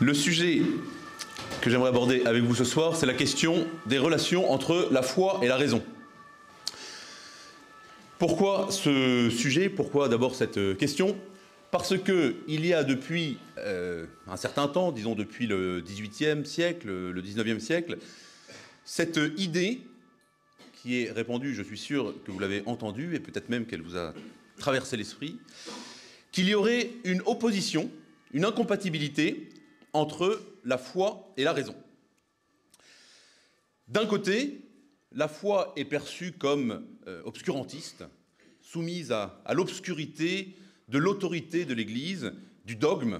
Le sujet que j'aimerais aborder avec vous ce soir, c'est la question des relations entre la foi et la raison. Pourquoi ce sujet? Pourquoi d'abord cette question? Parce qu'il y a depuis un certain temps, disons depuis le XVIIIe siècle, le XIXe siècle, cette idée qui est répandue, je suis sûr que vous l'avez entendue, et peut-être même qu'elle vous a traversé l'esprit, qu'il y aurait une opposition, une incompatibilité entre la foi et la raison. D'un côté, la foi est perçue comme obscurantiste, soumise à l'obscurité de l'autorité de l'Église, du dogme,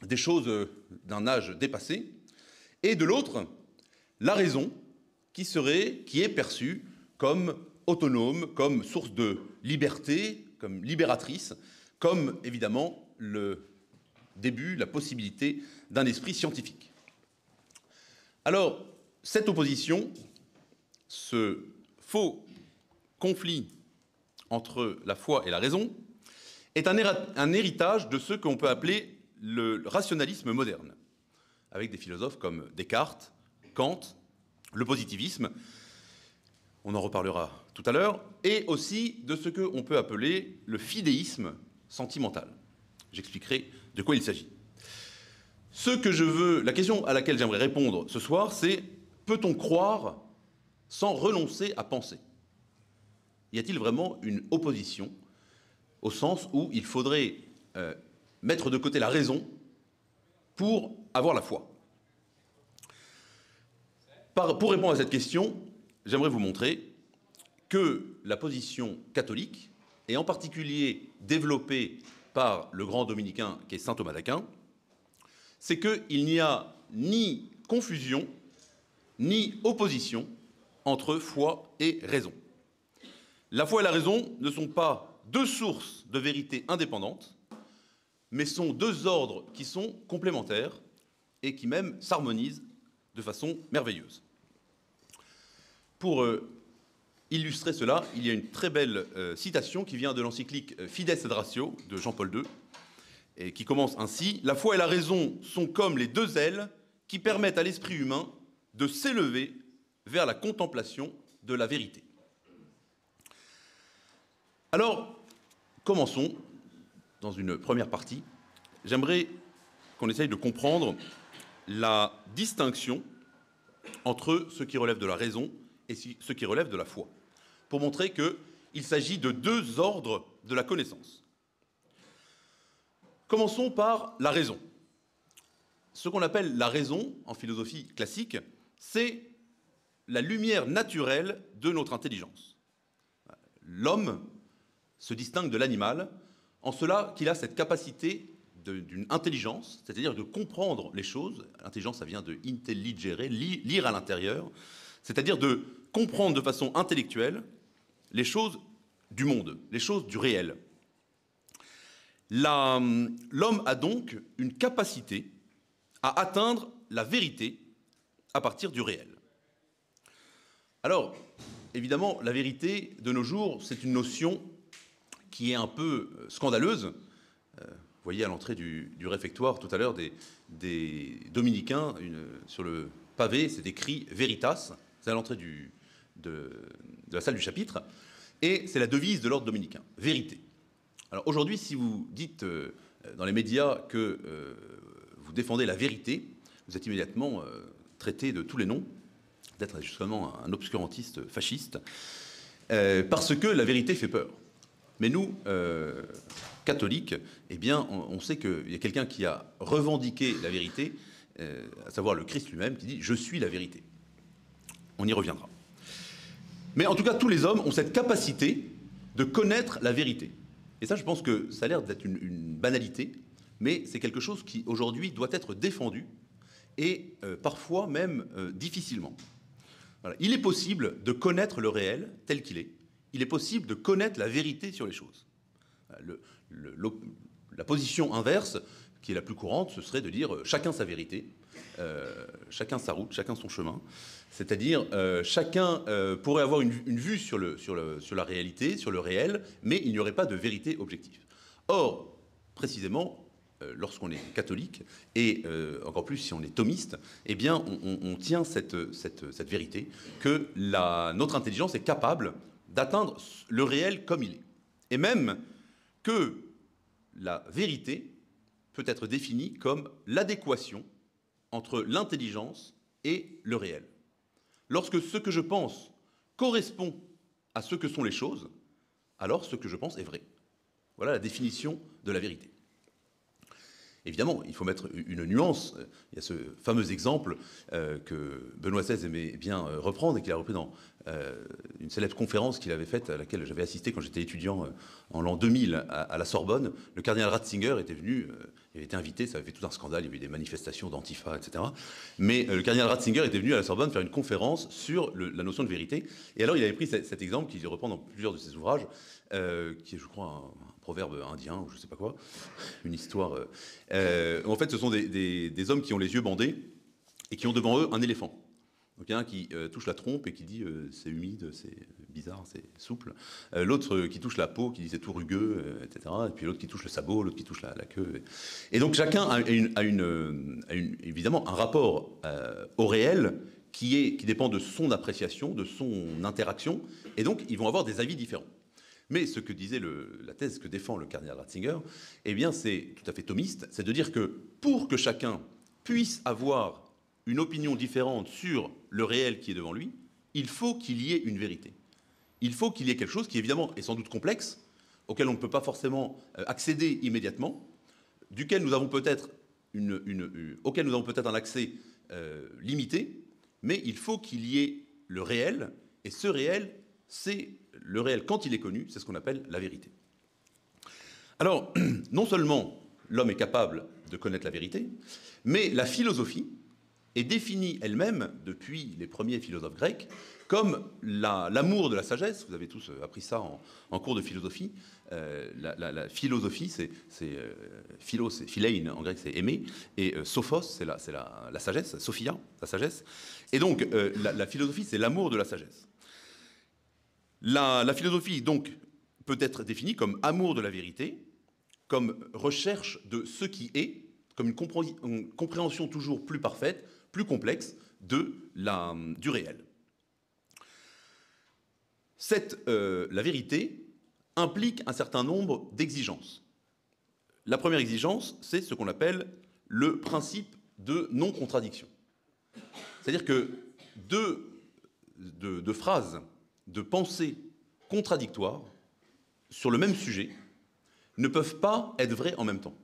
des choses d'un âge dépassé, et de l'autre, la raison, qui est perçue comme autonome, comme source de liberté, comme libératrice, comme évidemment le début, la possibilité d'un esprit scientifique. Alors, cette opposition, ce faux conflit entre la foi et la raison, est un héritage de ce qu'on peut appeler le rationalisme moderne, avec des philosophes comme Descartes, Kant, le positivisme, on en reparlera tout à l'heure, et aussi de ce qu'on peut appeler le fidéisme sentimental. J'expliquerai de quoi il s'agit. La question à laquelle j'aimerais répondre ce soir, c'est: peut-on croire sans renoncer à penser? Y a-t-il vraiment une opposition, au sens où il faudrait mettre de côté la raison pour avoir la foi? Pour répondre à cette question, j'aimerais vous montrer que la position catholique, et en particulier développée par le grand dominicain qui est saint Thomas d'Aquin, c'est qu'il n'y a ni confusion, ni opposition entre foi et raison. La foi et la raison ne sont pas deux sources de vérité indépendantes, mais sont deux ordres qui sont complémentaires et qui même s'harmonisent de façon merveilleuse. Pour illustrer cela, il y a une très belle citation qui vient de l'encyclique Fides et Ratio de Jean-Paul II, et qui commence ainsi: « La foi et la raison sont comme les deux ailes qui permettent à l'esprit humain de s'élever vers la contemplation de la vérité. » Alors, commençons dans une première partie. J'aimerais qu'on essaye de comprendre la distinction entre ce qui relève de la raison et ce qui relève de la foi, pour montrer qu'il s'agit de deux ordres de la connaissance. Commençons par la raison. Ce qu'on appelle la raison, en philosophie classique, c'est la lumière naturelle de notre intelligence. L'homme se distingue de l'animal en cela qu'il a cette capacité d'une intelligence, c'est-à-dire de comprendre les choses. L'intelligence, ça vient de intelligere, lire à l'intérieur, c'est-à-dire de comprendre de façon intellectuelle les choses du monde, les choses du réel. L'homme a donc une capacité à atteindre la vérité à partir du réel. Alors, évidemment, la vérité, de nos jours, c'est une notion qui est un peu scandaleuse. Vous voyez à l'entrée du réfectoire tout à l'heure des dominicains, sur le pavé, c'est écrit « Veritas », c'est à l'entrée de la salle du chapitre, et c'est la devise de l'ordre dominicain, « Vérité ». Alors aujourd'hui, si vous dites dans les médias que vous défendez la vérité, vous êtes immédiatement traité de tous les noms, d'être justement un obscurantiste fasciste, parce que la vérité fait peur. Mais nous, catholiques, eh bien, on sait qu'il y a quelqu'un qui a revendiqué la vérité, à savoir le Christ lui-même, qui dit « Je suis la vérité ». On y reviendra. Mais en tout cas, tous les hommes ont cette capacité de connaître la vérité. Et ça, je pense que ça a l'air d'être une banalité, mais c'est quelque chose qui, aujourd'hui, doit être défendu, et parfois même difficilement. Voilà. Il est possible de connaître le réel tel qu'il est. Il est possible de connaître la vérité sur les choses. La position inverse, qui est la plus courante, ce serait de dire chacun sa vérité, chacun sa route, chacun son chemin. C'est-à-dire chacun pourrait avoir une vue sur la réalité, sur le réel, mais il n'y aurait pas de vérité objective. Or, précisément, lorsqu'on est catholique, et encore plus si on est thomiste, eh bien, on tient cette vérité que notre intelligence est capable d'atteindre le réel comme il est. Et même que la vérité peut être définie comme l'adéquation entre l'intelligence et le réel. Lorsque ce que je pense correspond à ce que sont les choses, alors ce que je pense est vrai. Voilà la définition de la vérité. Évidemment, il faut mettre une nuance. Il y a ce fameux exemple que Benoît XVI aimait bien reprendre et qu'il a repris dans une célèbre conférence qu'il avait faite, à laquelle j'avais assisté quand j'étais étudiant en l'an 2000 à la Sorbonne. Le cardinal Ratzinger était venu, il avait été invité, ça avait fait tout un scandale, il y avait eu des manifestations d'Antifa, etc. Mais le cardinal Ratzinger était venu à la Sorbonne faire une conférence sur la notion de vérité. Et alors il avait pris cet exemple qu'il reprend dans plusieurs de ses ouvrages, qui est, je crois, un proverbe indien, ou je ne sais pas quoi, une histoire. En fait, ce sont des hommes qui ont les yeux bandés et qui ont devant eux un éléphant. Donc il y en a un qui touche la trompe et qui dit c'est humide, c'est bizarre, c'est souple. L'autre qui touche la peau, qui dit c'est tout rugueux, etc. Et puis l'autre qui touche le sabot, l'autre qui touche la queue. Et donc chacun a évidemment un rapport au réel qui dépend de son appréciation, de son interaction. Et donc ils vont avoir des avis différents. Mais ce que disait la thèse que défend le cardinal Ratzinger, eh bien c'est tout à fait thomiste, c'est de dire que pour que chacun puisse avoir une opinion différente sur le réel qui est devant lui, il faut qu'il y ait une vérité. Il faut qu'il y ait quelque chose qui, évidemment, est sans doute complexe, auquel on ne peut pas forcément accéder immédiatement, auquel nous avons peut-être un accès limité, mais il faut qu'il y ait le réel, et ce réel, c'est le réel quand il est connu, c'est ce qu'on appelle la vérité. Alors, non seulement l'homme est capable de connaître la vérité, mais la philosophie est définie elle-même, depuis les premiers philosophes grecs, comme l'amour de la sagesse. Vous avez tous appris ça en cours de philosophie. La philosophie, c'est philo, c'est philein, en grec c'est aimer, et sophos, c'est la sagesse, sophia, la sagesse. Et donc, la philosophie, c'est l'amour de la sagesse. La philosophie, donc, peut être définie comme amour de la vérité, comme recherche de ce qui est, comme une compréhension toujours plus parfaite, plus complexe du réel. La vérité implique un certain nombre d'exigences. La première exigence, c'est ce qu'on appelle le principe de non-contradiction. C'est-à-dire que deux phrases, de pensées contradictoires sur le même sujet ne peuvent pas être vraies en même temps.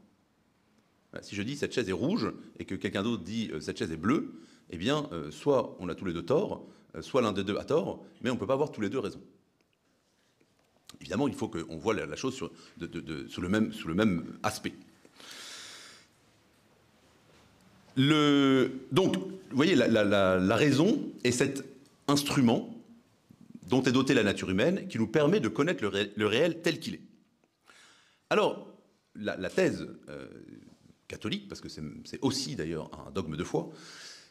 Si je dis cette chaise est rouge et que quelqu'un d'autre dit cette chaise est bleue, eh bien, soit on a tous les deux tort, soit l'un des deux a tort, mais on ne peut pas avoir tous les deux raison. Évidemment, il faut qu'on voit la chose sous le même aspect. Donc, vous voyez, la raison est cet instrument dont est dotée la nature humaine qui nous permet de connaître le réel tel qu'il est. Alors, la thèse catholique, parce que c'est aussi d'ailleurs un dogme de foi,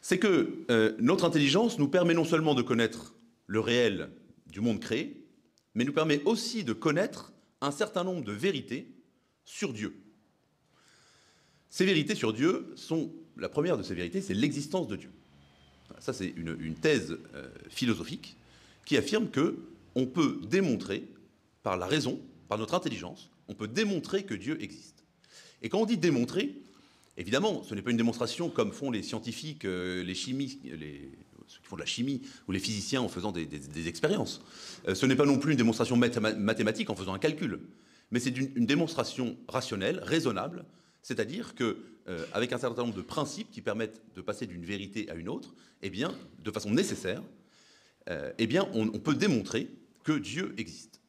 c'est que notre intelligence nous permet non seulement de connaître le réel du monde créé, mais nous permet aussi de connaître un certain nombre de vérités sur Dieu. Ces vérités sur Dieu la première de ces vérités, c'est l'existence de Dieu. Ça, c'est une thèse philosophique qui affirme qu'on peut démontrer, par la raison, par notre intelligence, on peut démontrer que Dieu existe. Et quand on dit démontrer, évidemment, ce n'est pas une démonstration comme font les scientifiques, les chimistes, ceux qui font de la chimie, ou les physiciens en faisant des expériences. Ce n'est pas non plus une démonstration mathématique en faisant un calcul, mais c'est une démonstration rationnelle, raisonnable, c'est-à-dire qu'avec un certain nombre de principes qui permettent de passer d'une vérité à une autre, eh bien, de façon nécessaire, eh bien, on peut démontrer que Dieu existe.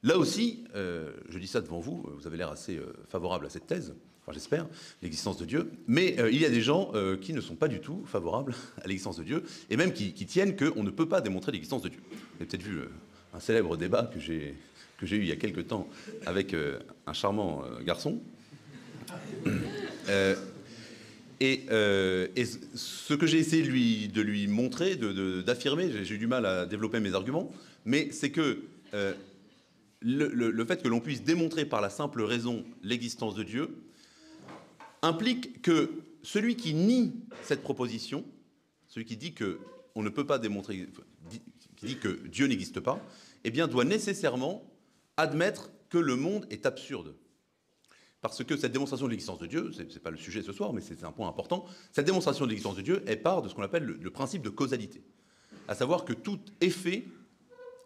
Là aussi, je dis ça devant vous, vous avez l'air assez favorable à cette thèse, enfin j'espère, l'existence de Dieu, mais il y a des gens qui ne sont pas du tout favorables à l'existence de Dieu, et même qui tiennent qu'on ne peut pas démontrer l'existence de Dieu. Vous avez peut-être vu un célèbre débat que j'ai eu il y a quelque temps avec un charmant garçon. Et ce que j'ai essayé de lui montrer, d'affirmer, j'ai eu du mal à développer mes arguments, mais c'est que le fait que l'on puisse démontrer par la simple raison l'existence de Dieu implique que celui qui nie cette proposition, celui qui dit que on ne peut pas démontrer, qui dit que Dieu n'existe pas, eh bien, doit nécessairement admettre que le monde est absurde. Parce que cette démonstration de l'existence de Dieu, ce n'est pas le sujet ce soir, mais c'est un point important, cette démonstration de l'existence de Dieu est part de ce qu'on appelle le principe de causalité. À savoir que tout effet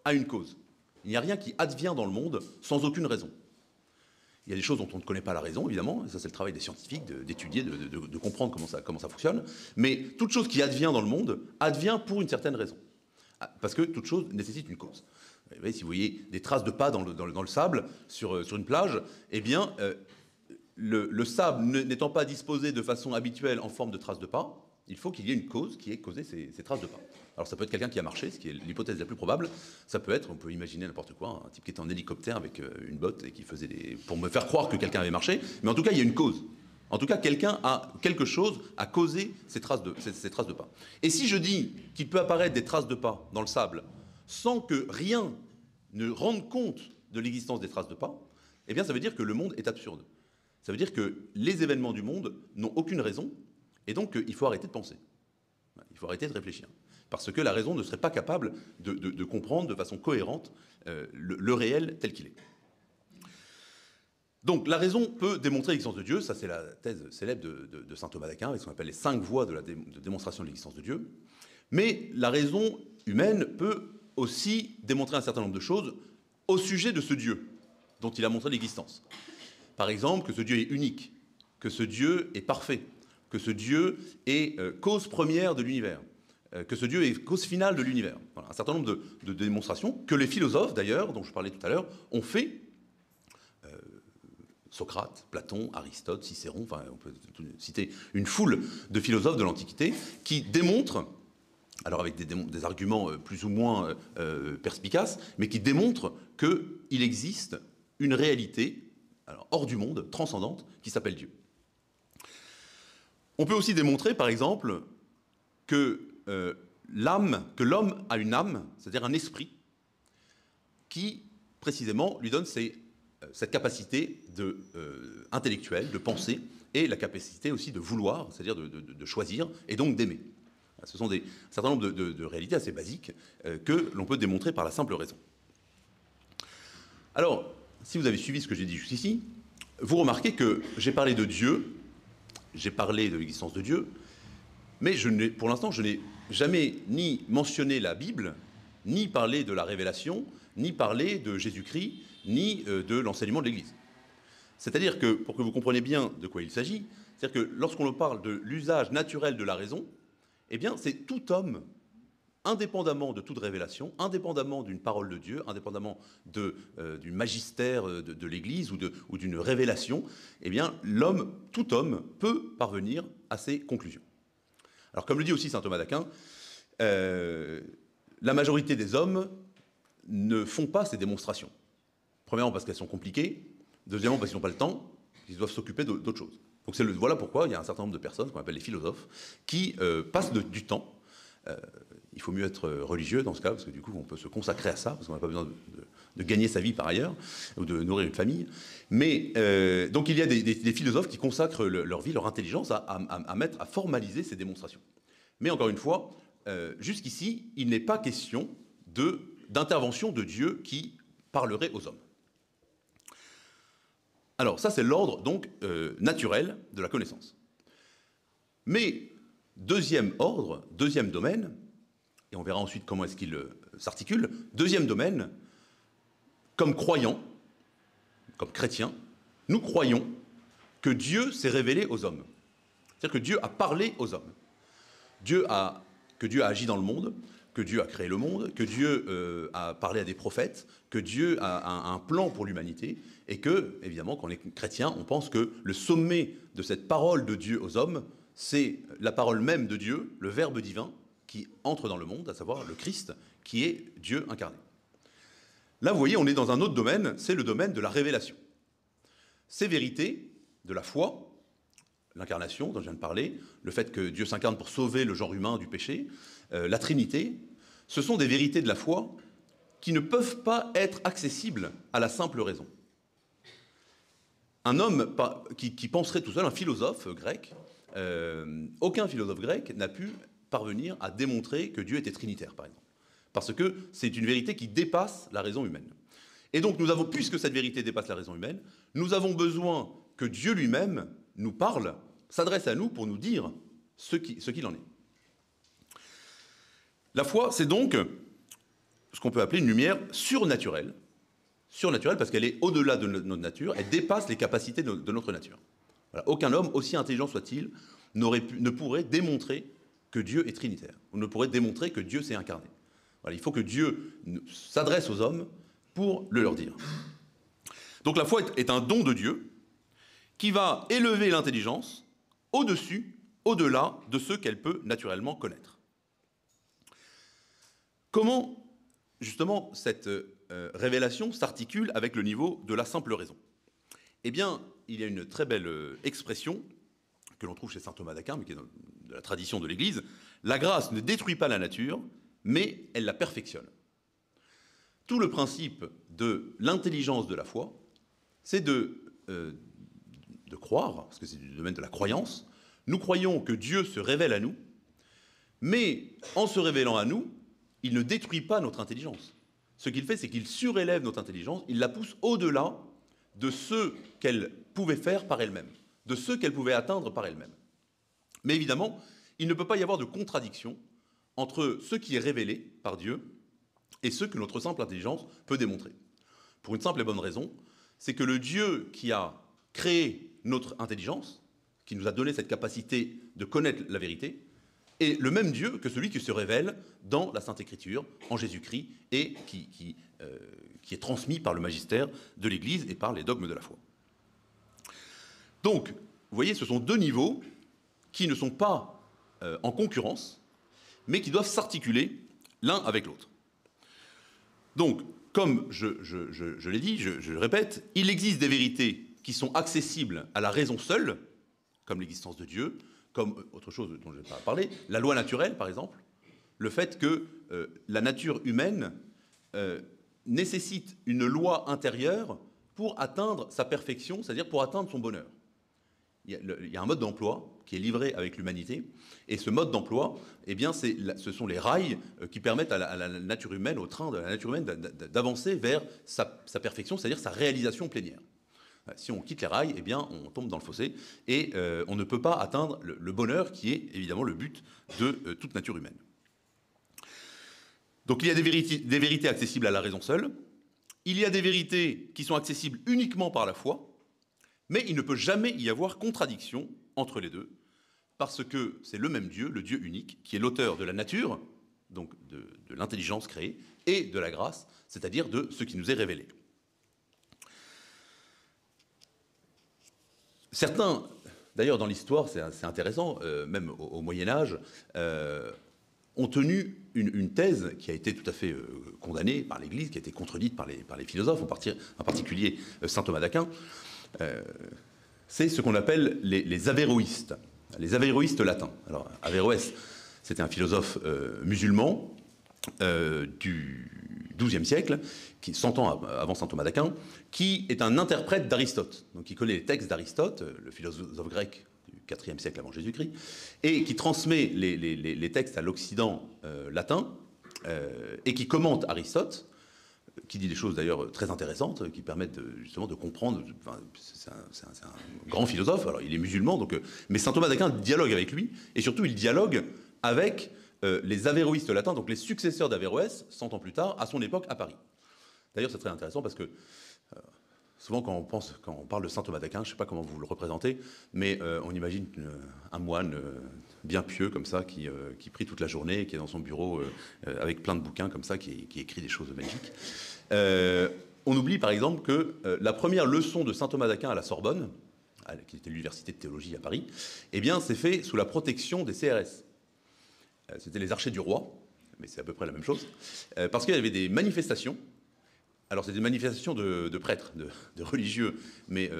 a une cause. Il n'y a rien qui advient dans le monde sans aucune raison. Il y a des choses dont on ne connaît pas la raison, évidemment, et ça c'est le travail des scientifiques, d'étudier, de comprendre comment ça fonctionne, mais toute chose qui advient dans le monde advient pour une certaine raison. Parce que toute chose nécessite une cause. Vous voyez, si vous voyez des traces de pas dans le sable, sur une plage, eh bien, le sable n'étant pas disposé de façon habituelle en forme de traces de pas, il faut qu'il y ait une cause qui ait causé ces traces de pas. Alors ça peut être quelqu'un qui a marché, ce qui est l'hypothèse la plus probable. Ça peut être, on peut imaginer n'importe quoi, un type qui était en hélicoptère avec une botte et qui faisait pour me faire croire que quelqu'un avait marché. Mais en tout cas, il y a une cause. En tout cas, quelque chose a causé ces traces de pas. Et si je dis qu'il peut apparaître des traces de pas dans le sable sans que rien ne rende compte de l'existence des traces de pas, eh bien ça veut dire que le monde est absurde. Ça veut dire que les événements du monde n'ont aucune raison, et donc il faut arrêter de penser. Il faut arrêter de réfléchir. Parce que la raison ne serait pas capable de comprendre de façon cohérente le réel tel qu'il est. Donc la raison peut démontrer l'existence de Dieu, ça c'est la thèse célèbre de saint Thomas d'Aquin, avec ce qu'on appelle les 5 voies de démonstration de l'existence de Dieu. Mais la raison humaine peut aussi démontrer un certain nombre de choses au sujet de ce Dieu dont il a montré l'existence. Par exemple, que ce Dieu est unique, que ce Dieu est parfait, que ce Dieu est cause première de l'univers, que ce Dieu est cause finale de l'univers. Voilà, un certain nombre de démonstrations que les philosophes, d'ailleurs, dont je parlais tout à l'heure, ont fait. Socrate, Platon, Aristote, Cicéron, enfin, on peut citer une foule de philosophes de l'Antiquité qui démontrent, alors avec des arguments plus ou moins perspicaces, mais qui démontrent qu'il existe une réalité, alors, hors du monde, transcendante, qui s'appelle Dieu. On peut aussi démontrer, par exemple, que l'homme a une âme, c'est-à-dire un esprit, qui, précisément, lui donne cette capacité intellectuelle, de penser, et la capacité aussi de vouloir, c'est-à-dire de choisir, et donc d'aimer. Ce sont un certain nombre de réalités assez basiques que l'on peut démontrer par la simple raison. Alors, si vous avez suivi ce que j'ai dit jusqu'ici, vous remarquez que j'ai parlé de Dieu, j'ai parlé de l'existence de Dieu, mais pour l'instant, je n'ai jamais ni mentionné la Bible, ni parlé de la révélation, ni parlé de Jésus-Christ, ni de l'enseignement de l'Église. C'est-à-dire que, pour que vous compreniez bien de quoi il s'agit, c'est-à-dire que lorsqu'on parle de l'usage naturel de la raison, eh bien, c'est tout homme, indépendamment de toute révélation, indépendamment d'une parole de Dieu, indépendamment du magistère de l'Église ou d'une révélation, eh bien, tout homme peut parvenir à ces conclusions. Alors, comme le dit aussi saint Thomas d'Aquin, la majorité des hommes ne font pas ces démonstrations. Premièrement, parce qu'elles sont compliquées. Deuxièmement, parce qu'ils n'ont pas le temps. Ils doivent s'occuper d'autres choses. Donc voilà pourquoi il y a un certain nombre de personnes, qu'on appelle les philosophes, qui passent du temps. Il faut mieux être religieux dans ce cas, parce que du coup, on peut se consacrer à ça, parce qu'on n'a pas besoin de gagner sa vie par ailleurs, ou de nourrir une famille. Mais donc il y a des philosophes qui consacrent leur vie, leur intelligence à formaliser ces démonstrations. Mais encore une fois, jusqu'ici, il n'est pas question d'intervention de Dieu qui parlerait aux hommes. Alors ça, c'est l'ordre donc naturel de la connaissance. Mais deuxième ordre, deuxième domaine, et on verra ensuite comment est-ce qu'il s'articule, deuxième domaine, comme croyants, comme chrétiens, nous croyons que Dieu s'est révélé aux hommes. C'est-à-dire que Dieu a parlé aux hommes. Que Dieu a agi dans le monde, que Dieu a créé le monde, que Dieu a parlé à des prophètes, que Dieu a un plan pour l'humanité, et que, évidemment, quand on est chrétien, on pense que le sommet de cette parole de Dieu aux hommes, c'est la parole même de Dieu, le Verbe divin, qui entre dans le monde, à savoir le Christ, qui est Dieu incarné. Là, vous voyez, on est dans un autre domaine, c'est le domaine de la révélation. Ces vérités de la foi, l'incarnation dont je viens de parler, le fait que Dieu s'incarne pour sauver le genre humain du péché, la Trinité, ce sont des vérités de la foi qui ne peuvent pas être accessibles à la simple raison. un homme qui penserait tout seul, un philosophe grec, aucun philosophe grec n'a pu parvenir à démontrer que Dieu était trinitaire, par exemple. Parce que c'est une vérité qui dépasse la raison humaine. Et donc, puisque cette vérité dépasse la raison humaine, nous avons besoin que Dieu lui-même nous parle, s'adresse à nous pour nous dire ce qu'il en est. La foi, c'est donc ce qu'on peut appeler une lumière surnaturelle. Surnaturelle parce qu'elle est au-delà de notre nature, elle dépasse les capacités de notre nature. Voilà. Aucun homme, aussi intelligent soit-il, ne pourrait démontrer que Dieu est trinitaire, ou ne pourrait démontrer que Dieu s'est incarné. Voilà, il faut que Dieu s'adresse aux hommes pour le leur dire. Donc la foi est un don de Dieu qui va élever l'intelligence au-dessus, au-delà de ce qu'elle peut naturellement connaître. Comment, justement, cette révélation s'articule avec le niveau de la simple raison? Eh bien, il y a une très belle expression que l'on trouve chez saint Thomas d'Aquin, mais qui est de la tradition de l'Église. La grâce ne détruit pas la nature, mais elle la perfectionne. Tout le principe de l'intelligence de la foi, c'est de croire, parce que c'est du domaine de la croyance. Nous croyons que Dieu se révèle à nous, mais en se révélant à nous, il ne détruit pas notre intelligence. Ce qu'il fait, c'est qu'il surélève notre intelligence, il la pousse au-delà de ce qu'elle pouvait faire par elle-même, de ce qu'elle pouvait atteindre par elle-même. Mais évidemment, il ne peut pas y avoir de contradiction entre ce qui est révélé par Dieu et ce que notre simple intelligence peut démontrer. Pour une simple et bonne raison, c'est que le Dieu qui a créé notre intelligence, qui nous a donné cette capacité de connaître la vérité, est le même Dieu que celui qui se révèle dans la Sainte Écriture, en Jésus-Christ, et qui est transmis par le magistère de l'Église et par les dogmes de la foi. Donc, vous voyez, ce sont deux niveaux qui ne sont pas en concurrence, mais qui doivent s'articuler l'un avec l'autre. Donc, comme je l'ai dit, je le répète, il existe des vérités qui sont accessibles à la raison seule, comme l'existence de Dieu, comme autre chose dont je ne vais pas parler, la loi naturelle, par exemple, le fait que la nature humaine nécessite une loi intérieure pour atteindre sa perfection, c'est-à-dire pour atteindre son bonheur. Il y a un mode d'emploi qui est livré avec l'humanité, et ce mode d'emploi, eh bien, ce sont les rails qui permettent à la nature humaine, au train de la nature humaine, d'avancer vers sa perfection, c'est-à-dire sa réalisation plénière. Si on quitte les rails, eh bien, on tombe dans le fossé, et on ne peut pas atteindre le bonheur qui est évidemment le but de toute nature humaine. Donc il y a des vérités accessibles à la raison seule, il y a des vérités qui sont accessibles uniquement par la foi, mais il ne peut jamais y avoir contradiction entre les deux, parce que c'est le même Dieu, le Dieu unique, qui est l'auteur de la nature, donc de l'intelligence créée, et de la grâce, c'est-à-dire de ce qui nous est révélé. Certains, d'ailleurs dans l'histoire, c'est intéressant, même au Moyen-Âge, ont tenu une thèse qui a été tout à fait condamnée par l'Église, qui a été contredite par les philosophes, en particulier saint Thomas d'Aquin. C'est ce qu'on appelle les avéroïstes latins. Alors, Averroès, c'était un philosophe musulman du XIIe siècle, 100 ans avant saint Thomas d'Aquin, qui est un interprète d'Aristote. Donc il connaît les textes d'Aristote, le philosophe grec du IVe siècle avant Jésus-Christ, et qui transmet les textes à l'Occident latin, et qui commente Aristote, qui dit des choses d'ailleurs très intéressantes, qui permettent justement de comprendre. Enfin, c'est un grand philosophe, alors il est musulman, donc, mais saint Thomas d'Aquin dialogue avec lui, et surtout il dialogue avec les avéroïstes latins, donc les successeurs d'Averroès, 100 ans plus tard, à son époque à Paris. D'ailleurs, c'est très intéressant parce que souvent quand on parle de saint Thomas d'Aquin, je ne sais pas comment vous le représentez, mais on imagine un moine bien pieux comme ça, qui prie toute la journée, qui est dans son bureau avec plein de bouquins comme ça, qui écrit des choses magiques. On oublie par exemple que la première leçon de saint Thomas d'Aquin à la Sorbonne, qui était l'université de théologie à Paris, eh bien, c'est fait sous la protection des CRS. C'était les archers du roi, mais c'est à peu près la même chose, parce qu'il y avait des manifestations. Alors, c'est des manifestations de prêtres, de religieux, mais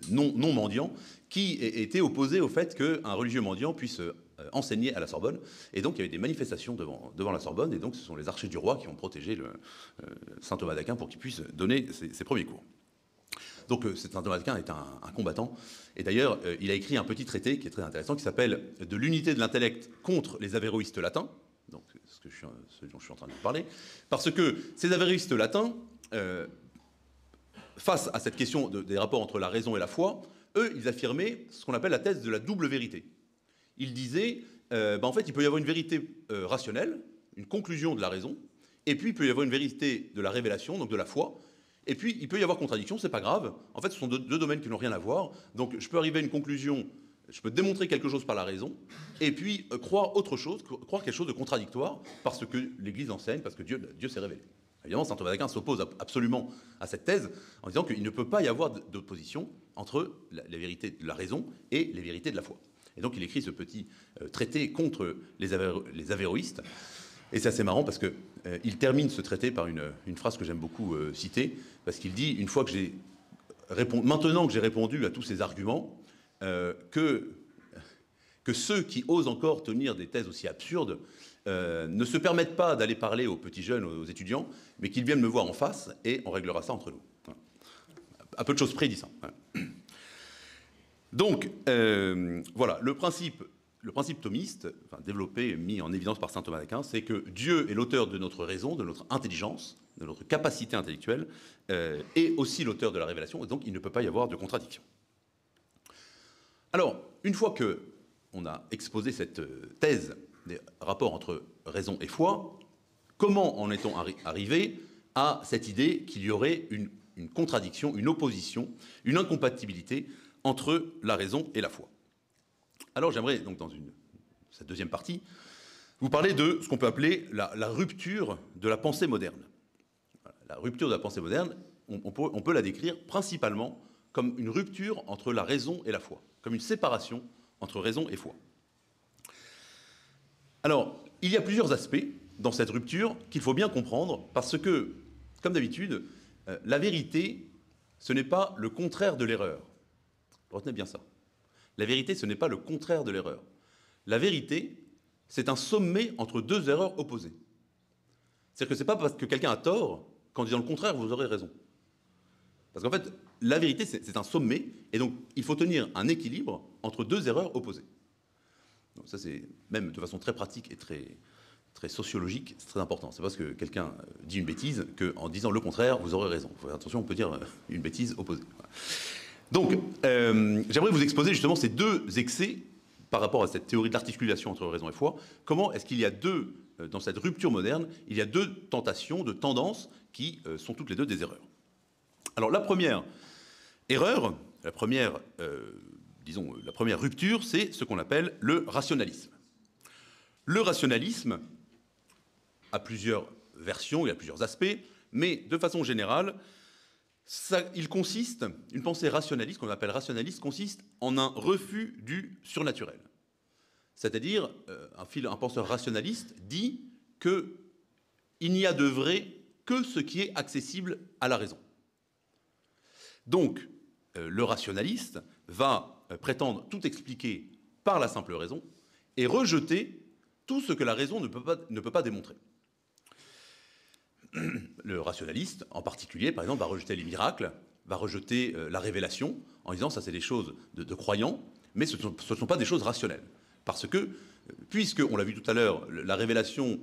non mendiants, qui étaient opposés au fait qu'un religieux mendiant puisse enseigner à la Sorbonne. Et donc, il y avait des manifestations devant la Sorbonne, et donc ce sont les archers du roi qui ont protégé saint Thomas d'Aquin pour qu'il puisse donner ses premiers cours. Donc Saint Thomas d'Aquin est un combattant, et d'ailleurs il a écrit un petit traité qui est très intéressant, qui s'appelle « De l'unité de l'intellect contre les avéroïstes latins », donc ce dont je suis en train de vous parler, parce que ces avéroïstes latins, face à cette question des rapports entre la raison et la foi, eux, ils affirmaient ce qu'on appelle la thèse de la double vérité. Ils disaient, en fait, il peut y avoir une vérité rationnelle, une conclusion de la raison, et puis il peut y avoir une vérité de la révélation, donc de la foi, et puis il peut y avoir contradiction, c'est pas grave. En fait, ce sont deux domaines qui n'ont rien à voir. Donc je peux arriver à une conclusion, je peux démontrer quelque chose par la raison, et puis croire autre chose, croire quelque chose de contradictoire, parce que l'Église enseigne, parce que Dieu s'est révélé. Évidemment, saint Thomas d'Aquin s'oppose absolument à cette thèse, en disant qu'il ne peut pas y avoir d'opposition entre la vérité de la raison et les vérités de la foi. Et donc il écrit ce petit traité contre les avéroïstes. Et c'est assez marrant parce qu'il termine ce traité par une phrase que j'aime beaucoup citer, parce qu'il dit, une fois que maintenant que j'ai répondu à tous ces arguments, que ceux qui osent encore tenir des thèses aussi absurdes ne se permettent pas d'aller parler aux petits jeunes, aux étudiants, mais qu'ils viennent me voir en face et on réglera ça entre nous. Voilà. À peu de choses près, dit ça. Voilà. Donc, voilà, le principe thomiste, développé, mis en évidence par saint Thomas d'Aquin, c'est que Dieu est l'auteur de notre raison, de notre intelligence, de notre capacité intellectuelle, et aussi l'auteur de la révélation, et donc il ne peut pas y avoir de contradiction. Alors, une fois qu'on a exposé cette thèse des rapports entre raison et foi, comment en est-on arrivé à cette idée qu'il y aurait une contradiction, une opposition, une incompatibilité entre la raison et la foi? Alors j'aimerais, donc dans cette deuxième partie, vous parler de ce qu'on peut appeler la rupture de la pensée moderne. La rupture de la pensée moderne, on peut la décrire principalement comme une rupture entre la raison et la foi, comme une séparation entre raison et foi. Alors, il y a plusieurs aspects dans cette rupture qu'il faut bien comprendre, parce que, comme d'habitude, la vérité, ce n'est pas le contraire de l'erreur. Retenez bien ça. La vérité, ce n'est pas le contraire de l'erreur. La vérité, c'est un sommet entre deux erreurs opposées. C'est-à-dire que ce n'est pas parce que quelqu'un a tort qu'en disant le contraire, vous aurez raison. Parce qu'en fait, la vérité, c'est un sommet, et donc il faut tenir un équilibre entre deux erreurs opposées. Donc ça, c'est même de façon très pratique et très sociologique, c'est très important. C'est parce que quelqu'un dit une bêtise qu'en disant le contraire, vous aurez raison. Attention, on peut dire une bêtise opposée. Voilà. Donc, j'aimerais vous exposer justement ces deux excès par rapport à cette théorie de l'articulation entre raison et foi. Comment est-ce qu'il y a dans cette rupture moderne, il y a deux tentations, deux tendances qui sont toutes les deux des erreurs. Alors, la première erreur, la première rupture, c'est ce qu'on appelle le rationalisme. Le rationalisme a plusieurs versions, il y a plusieurs aspects, mais de façon générale, une pensée rationaliste, qu'on appelle rationaliste, consiste en un refus du surnaturel. C'est-à-dire, un penseur rationaliste dit qu'il n'y a de vrai que ce qui est accessible à la raison. Donc, le rationaliste va prétendre tout expliquer par la simple raison et rejeter tout ce que la raison ne peut pas démontrer. Le rationaliste, en particulier, par exemple, va rejeter les miracles, va rejeter la révélation, en disant ça c'est des choses de croyants, mais ce ne sont pas des choses rationnelles. Parce que, puisque, on l'a vu tout à l'heure, la révélation,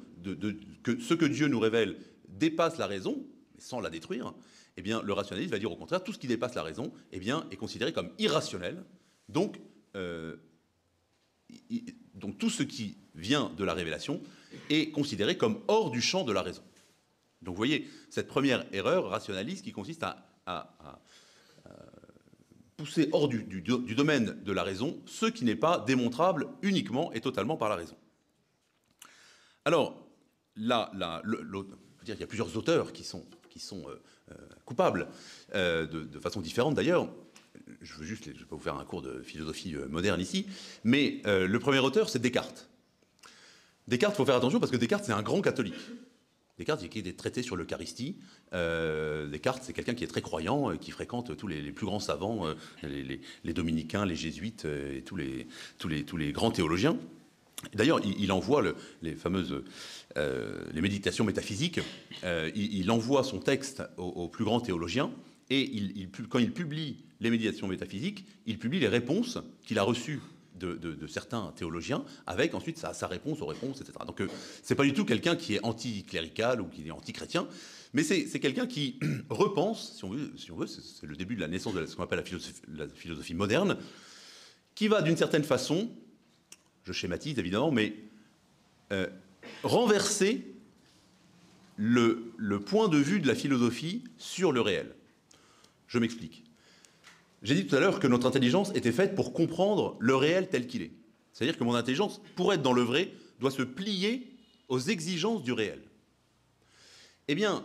que ce que Dieu nous révèle dépasse la raison, mais sans la détruire, eh bien, le rationaliste va dire au contraire, tout ce qui dépasse la raison eh bien, est considéré comme irrationnel, donc tout ce qui vient de la révélation est considéré comme hors du champ de la raison. Donc vous voyez, cette première erreur rationaliste qui consiste à pousser hors du domaine de la raison ce qui n'est pas démontrable uniquement et totalement par la raison. Alors, il y a plusieurs auteurs qui sont coupables, de façon différente d'ailleurs. Je ne vais pas vous faire un cours de philosophie moderne ici, mais le premier auteur, c'est Descartes. Descartes, il faut faire attention parce que Descartes, c'est un grand catholique. Descartes, il écrit des traités sur l'Eucharistie. Descartes, c'est quelqu'un qui est très croyant, qui fréquente tous les plus grands savants, les dominicains, les jésuites et tous les grands théologiens. D'ailleurs, il envoie les fameuses les méditations métaphysiques. Il envoie son texte aux plus grands théologiens et quand il publie les méditations métaphysiques, il publie les réponses qu'il a reçues de certains théologiens, avec ensuite sa réponse aux réponses, etc. Donc c'est pas du tout quelqu'un qui est anticlérical ou qui est anti-chrétien, mais c'est quelqu'un qui repense, si on veut, c'est le début de la naissance de ce qu'on appelle la philosophie moderne, qui va d'une certaine façon, je schématise évidemment, mais renverser le point de vue de la philosophie sur le réel. Je m'explique. J'ai dit tout à l'heure que notre intelligence était faite pour comprendre le réel tel qu'il est. C'est-à-dire que mon intelligence, pour être dans le vrai, doit se plier aux exigences du réel. Eh bien,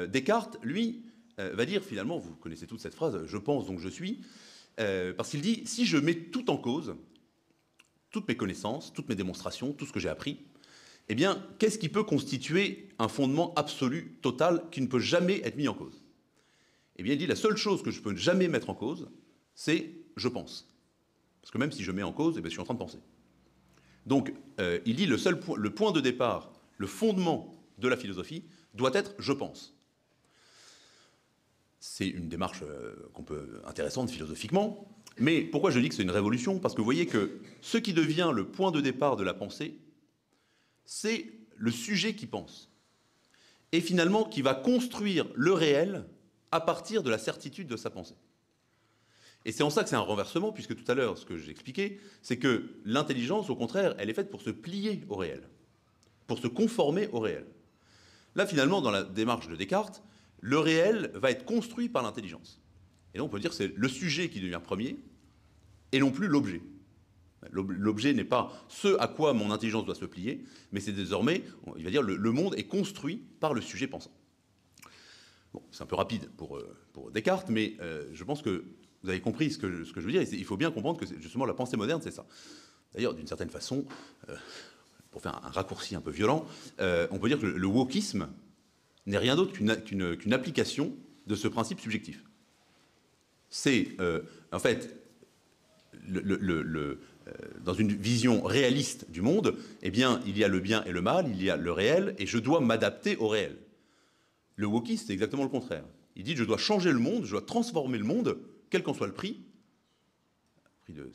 Descartes, lui, va dire finalement, vous connaissez toute cette phrase, je pense donc je suis, parce qu'il dit, si je mets tout en cause, toutes mes connaissances, toutes mes démonstrations, tout ce que j'ai appris, eh bien, qu'est-ce qui peut constituer un fondement absolu, total, qui ne peut jamais être mis en cause? Eh bien, il dit, la seule chose que je ne peux jamais mettre en cause, c'est « je pense ». Parce que même si je mets en cause, eh bien, je suis en train de penser. Donc, il dit, le point de départ, le fondement de la philosophie, doit être « je pense ». C'est une démarche intéressante philosophiquement, mais pourquoi je dis que c'est une révolution? Parce que vous voyez que ce qui devient le point de départ de la pensée, c'est le sujet qui pense, et finalement qui va construire le réel à partir de la certitude de sa pensée. Et c'est en ça que c'est un renversement, puisque tout à l'heure, ce que j'expliquais, c'est que l'intelligence, au contraire, elle est faite pour se plier au réel, pour se conformer au réel. Là, finalement, dans la démarche de Descartes, le réel va être construit par l'intelligence. Et donc, on peut dire que c'est le sujet qui devient premier, et non plus l'objet. L'objet n'est pas ce à quoi mon intelligence doit se plier, mais c'est désormais, il va dire, le monde est construit par le sujet pensant. Bon, c'est un peu rapide pour Descartes, mais je pense que vous avez compris ce que je veux dire. Il faut bien comprendre que justement la pensée moderne, c'est ça. D'ailleurs, d'une certaine façon, pour faire un raccourci un peu violent, on peut dire que le wokisme n'est rien d'autre qu'une application de ce principe subjectif. C'est, en fait, dans une vision réaliste du monde, eh bien, il y a le bien et le mal, il y a le réel, et je dois m'adapter au réel. Le wokiste, c'est exactement le contraire. Il dit, je dois changer le monde, je dois transformer le monde, quel qu'en soit le prix de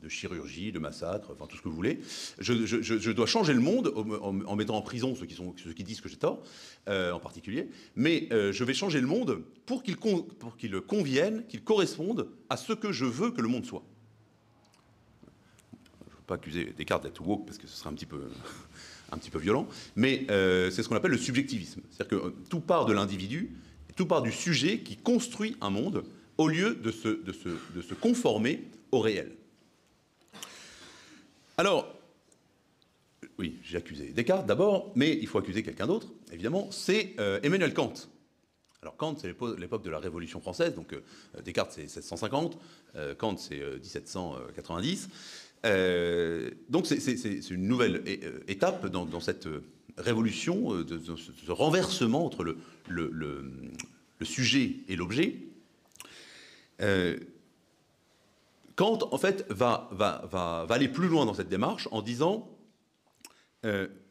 chirurgie, de massacre, enfin tout ce que vous voulez. Je dois changer le monde en mettant en prison ceux qui disent que j'ai tort, en particulier, mais je vais changer le monde pour qu'il convienne, qu'il corresponde à ce que je veux que le monde soit. Je ne veux pas accuser Descartes d'être woke, parce que ce serait un petit peu violent, mais c'est ce qu'on appelle le subjectivisme. C'est-à-dire que tout part de l'individu, tout part du sujet qui construit un monde, au lieu de se conformer au réel. Alors, oui, j'ai accusé Descartes d'abord, mais il faut accuser quelqu'un d'autre, évidemment, c'est Emmanuel Kant. Alors Kant, c'est l'époque de la Révolution française, donc Descartes c'est 1750, Kant c'est 1790. Donc c'est une nouvelle étape dans cette révolution, de ce renversement entre le sujet et l'objet. Kant, en fait, va aller plus loin dans cette démarche en disant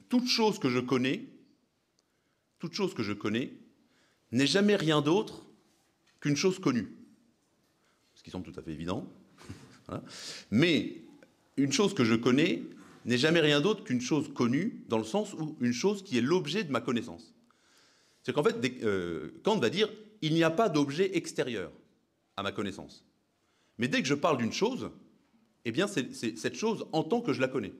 toute chose que je connais n'est jamais rien d'autre qu'une chose connue. Ce qui semble tout à fait évident. Voilà. Mais une chose que je connais n'est jamais rien d'autre qu'une chose connue, dans le sens où une chose qui est l'objet de ma connaissance. C'est qu'en fait, Kant va dire il n'y a pas d'objet extérieur à ma connaissance. Mais dès que je parle d'une chose, eh bien c'est cette chose en tant que je la connais.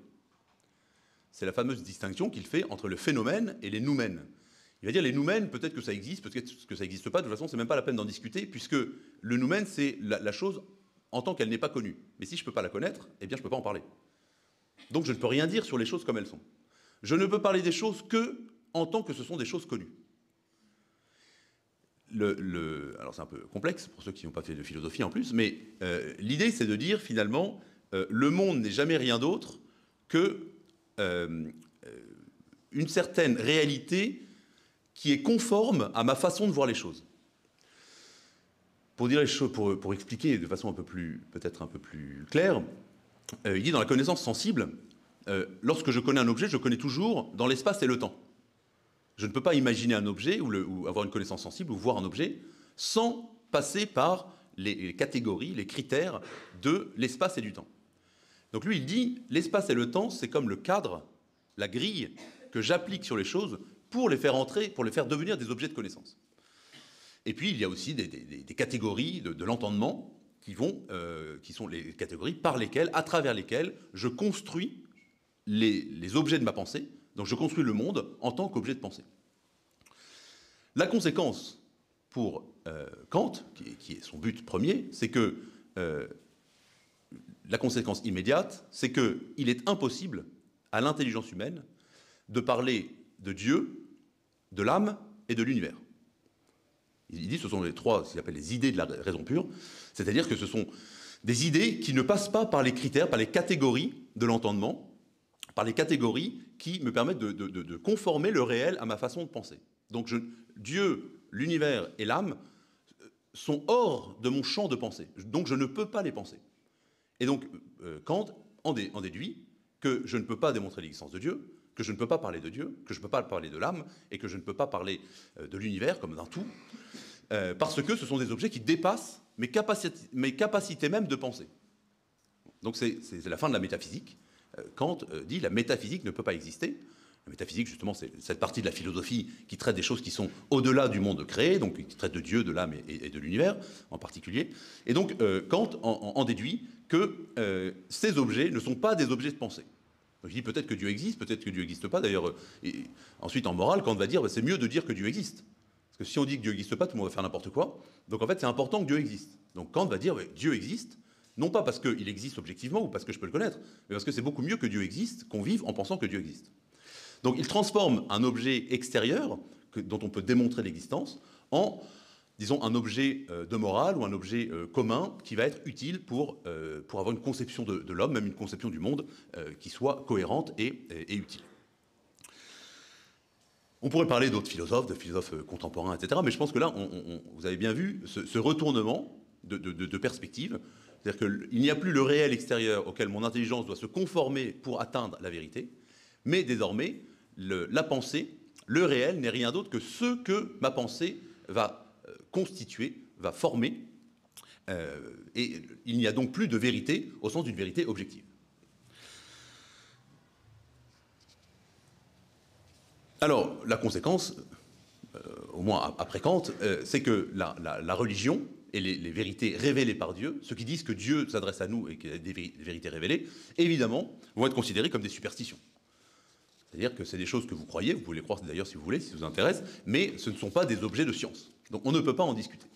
C'est la fameuse distinction qu'il fait entre le phénomène et les noumènes. Il va dire les noumènes, peut-être que ça existe, peut-être que ça n'existe pas, de toute façon, c'est même pas la peine d'en discuter, puisque le noumène, c'est la chose en tant qu'elle n'est pas connue. Mais si je ne peux pas la connaître, eh bien je ne peux pas en parler. Donc je ne peux rien dire sur les choses comme elles sont. Je ne peux parler des choses que en tant que ce sont des choses connues. Alors c'est un peu complexe pour ceux qui n'ont pas fait de philosophie en plus, mais l'idée c'est de dire finalement le monde n'est jamais rien d'autre que une certaine réalité qui est conforme à ma façon de voir les choses. Pour dire les choses, pour expliquer de façon peut-être un peu plus claire, il dit dans la connaissance sensible, lorsque je connais un objet, je connais toujours dans l'espace et le temps. Je ne peux pas imaginer un objet ou avoir une connaissance sensible ou voir un objet sans passer par les catégories, les critères de l'espace et du temps. Donc lui, il dit, l'espace et le temps, c'est comme le cadre, la grille que j'applique sur les choses pour les faire entrer, pour les faire devenir des objets de connaissance. Et puis, il y a aussi des catégories de l'entendement qui sont les catégories par lesquelles, à travers lesquelles, je construis les objets de ma pensée. Donc, je construis le monde en tant qu'objet de pensée. La conséquence pour Kant, qui est son but premier, c'est que la conséquence immédiate, c'est qu'il est impossible à l'intelligence humaine de parler de Dieu, de l'âme et de l'univers. Il dit que ce sont les trois, ce qu'il appelle les idées de la raison pure, c'est-à-dire que ce sont des idées qui ne passent pas par les critères, par les catégories de l'entendement, par les catégories qui me permettent de conformer le réel à ma façon de penser. Donc Dieu, l'univers et l'âme sont hors de mon champ de pensée, donc je ne peux pas les penser. Et donc Kant en déduit que je ne peux pas démontrer l'existence de Dieu, que je ne peux pas parler de Dieu, que je ne peux pas parler de l'âme, et que je ne peux pas parler de l'univers comme d'un tout, parce que ce sont des objets qui dépassent mes capacités même de penser. Donc c'est la fin de la métaphysique. Kant dit la métaphysique ne peut pas exister. La métaphysique, justement, c'est cette partie de la philosophie qui traite des choses qui sont au-delà du monde créé, donc qui traite de Dieu, de l'âme et de l'univers en particulier. Et donc Kant en déduit que ces objets ne sont pas des objets de pensée. Donc il dit peut-être que Dieu existe, peut-être que Dieu n'existe pas. D'ailleurs, ensuite en morale, Kant va dire c'est mieux de dire que Dieu existe. Parce que si on dit que Dieu n'existe pas, tout le monde va faire n'importe quoi. Donc en fait, c'est important que Dieu existe. Donc Kant va dire Dieu existe, non pas parce qu'il existe objectivement ou parce que je peux le connaître, mais parce que c'est beaucoup mieux que Dieu existe, qu'on vive en pensant que Dieu existe. Donc il transforme un objet extérieur, dont on peut démontrer l'existence, en, disons, un objet de morale ou un objet commun qui va être utile pour avoir une conception de l'homme, même une conception du monde qui soit cohérente et utile. On pourrait parler d'autres philosophes, de philosophes contemporains, etc. Mais je pense que là, vous avez bien vu ce retournement de perspective. C'est-à-dire qu'il n'y a plus le réel extérieur auquel mon intelligence doit se conformer pour atteindre la vérité, mais désormais, la pensée, le réel n'est rien d'autre que ce que ma pensée va constituer, va former. Et il n'y a donc plus de vérité au sens d'une vérité objective. Alors, la conséquence, au moins après Kant, c'est que la religion et les vérités révélées par Dieu, ceux qui disent que Dieu s'adresse à nous et qu'il y a des vérités révélées, évidemment, vont être considérés comme des superstitions. C'est-à-dire que c'est des choses que vous croyez, vous pouvez les croire d'ailleurs si vous voulez, si ça vous intéresse, mais ce ne sont pas des objets de science. Donc on ne peut pas en discuter.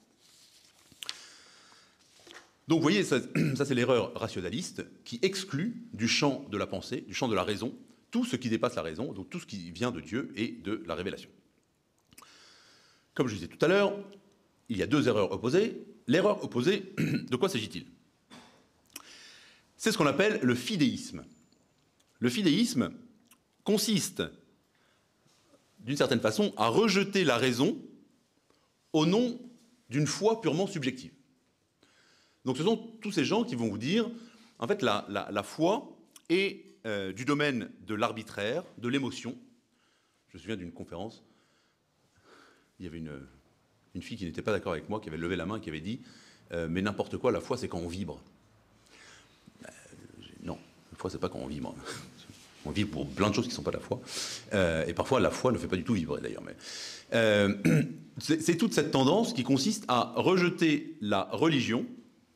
Donc vous voyez, ça c'est l'erreur rationaliste qui exclut du champ de la pensée, du champ de la raison, tout ce qui dépasse la raison, donc tout ce qui vient de Dieu et de la révélation. Comme je disais tout à l'heure, il y a deux erreurs opposées. L'erreur opposée, de quoi s'agit-il? C'est ce qu'on appelle le fidéisme. Le fidéisme consiste, d'une certaine façon, à rejeter la raison au nom d'une foi purement subjective. Donc ce sont tous ces gens qui vont vous dire, en fait, la foi est du domaine de l'arbitraire, de l'émotion. Je me souviens d'une conférence, il y avait une fille qui n'était pas d'accord avec moi, qui avait levé la main et qui avait dit mais n'importe quoi, la foi c'est quand on vibre. Non, la foi c'est pas quand on vibre. On vibre pour plein de choses qui ne sont pas la foi. Et parfois la foi ne fait pas du tout vibrer d'ailleurs. Mais c'est toute cette tendance qui consiste à rejeter la religion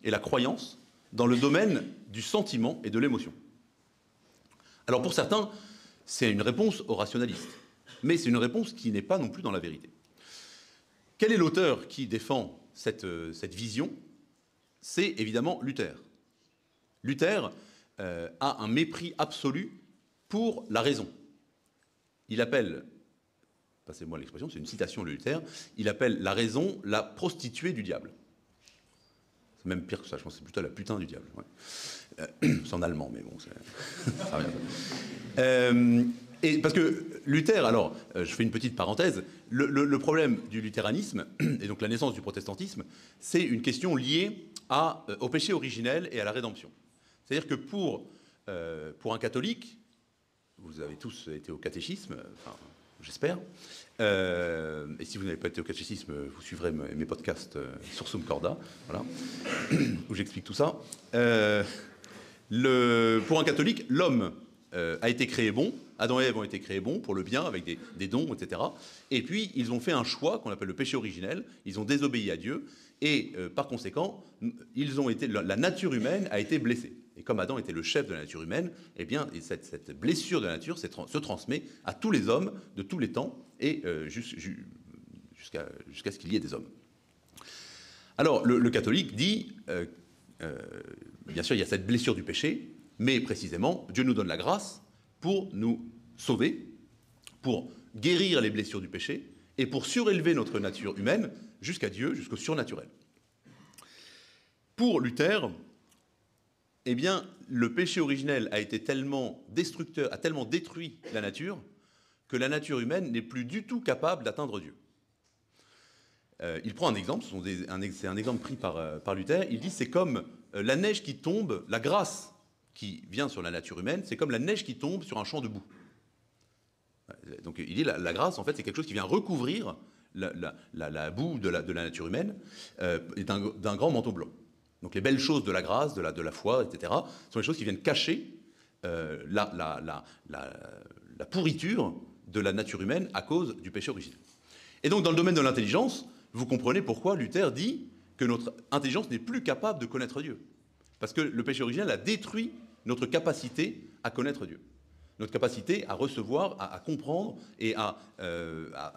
et la croyance dans le domaine du sentiment et de l'émotion. Alors pour certains, c'est une réponse au rationaliste, mais c'est une réponse qui n'est pas non plus dans la vérité. Quel est l'auteur qui défend cette vision? C'est évidemment Luther. Luther a un mépris absolu pour la raison. Il appelle, passez-moi l'expression, c'est une citation de Luther, il appelle la raison la prostituée du diable. C'est même pire que ça, je pense que c'est plutôt la putain du diable. Ouais. C'est en allemand, mais bon, ça rien. Et parce que Luther, alors, je fais une petite parenthèse, le problème du luthéranisme, et donc la naissance du protestantisme, c'est une question liée au péché originel et à la rédemption. C'est-à-dire que pour un catholique, vous avez tous été au catéchisme, enfin, j'espère. Et si vous n'avez pas été au catéchisme, vous suivrez mes podcasts sur Sum Corda, voilà, où j'explique tout ça. Pour un catholique, l'homme a été créé bon, Adam et Ève ont été créés bons pour le bien, avec des dons, etc. Et puis, ils ont fait un choix qu'on appelle le péché originel, ils ont désobéi à Dieu, et par conséquent, la nature humaine a été blessée. Et comme Adam était le chef de la nature humaine, eh bien, cette blessure de la nature se transmet à tous les hommes de tous les temps, et jusqu'à ce qu'il y ait des hommes. Alors, le catholique dit, bien sûr, il y a cette blessure du péché, mais précisément, Dieu nous donne la grâce pour nous sauver, pour guérir les blessures du péché, et pour surélever notre nature humaine jusqu'à Dieu, jusqu'au surnaturel. Pour Luther, eh bien, le péché originel a été tellement destructeur, a tellement détruit la nature, que la nature humaine n'est plus du tout capable d'atteindre Dieu. Il prend un exemple, c'est un exemple pris par Luther, il dit c'est comme la neige qui tombe, la grâce qui vient sur la nature humaine, c'est comme la neige qui tombe sur un champ de boue. Donc il dit la grâce, en fait, c'est quelque chose qui vient recouvrir la boue de la nature humaine et d'un grand manteau blanc. Donc les belles choses de la grâce, de la foi, etc., sont les choses qui viennent cacher la pourriture de la nature humaine à cause du péché originel. Et donc dans le domaine de l'intelligence, vous comprenez pourquoi Luther dit que notre intelligence n'est plus capable de connaître Dieu. Parce que le péché originel a détruit notre capacité à connaître Dieu. Notre capacité à recevoir, à comprendre et à